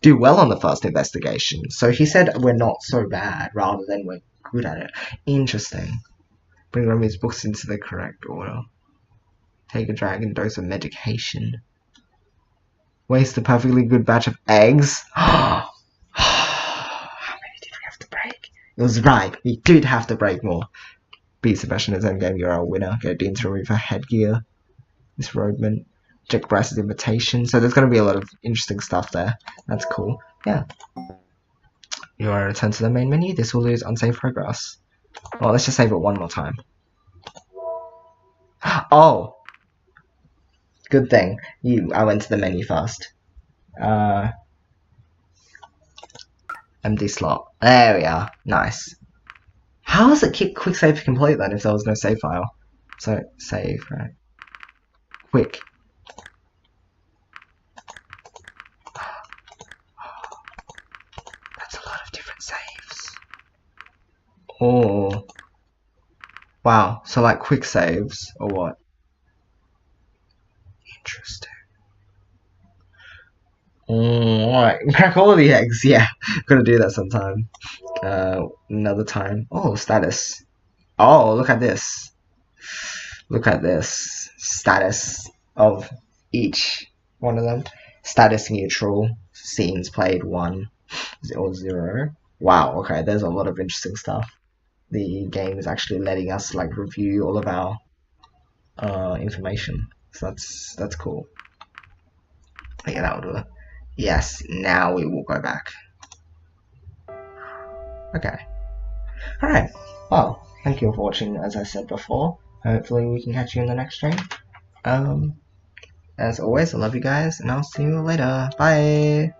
Speaker 1: Do well on the first investigation. So he said we're not so bad, rather than we're good at it. Interesting. Bring Remy's books into the correct order. Take a dragon dose of medication. Waste a perfectly good batch of eggs. How many did we have to break? It was right. We did have to break more. Beat Sebastian in his endgame. You're our winner. Get Dean to remove her headgear. Disrobement. Check Bryce's invitation. So there's going to be a lot of interesting stuff there. That's cool. Yeah. You want to return to the main menu. This will lose unsaved progress. Well, let's just save it one more time. Oh! Good thing. I went to the menu first. Empty slot. There we are. Nice. How does it keep quick save to complete then if there was no save file? So, save, right? Quick. That's a lot of different saves. Oh. Wow. So like quick saves or what? Interesting. Alright, crack all of the eggs, yeah. Gonna do that sometime. Another time. Oh, status. Oh, look at this. Look at this. Status of each one of them. Status neutral. Scenes played 1 or 0. Wow, okay, there's a lot of interesting stuff. The game is actually letting us like review all of our information. So that's cool. Yeah, that'll do it. Yes, now we will go back. Okay. Alright. Well, thank you all for watching, as I said before. Hopefully we can catch you in the next stream. As always, I love you guys, and I'll see you later. Bye!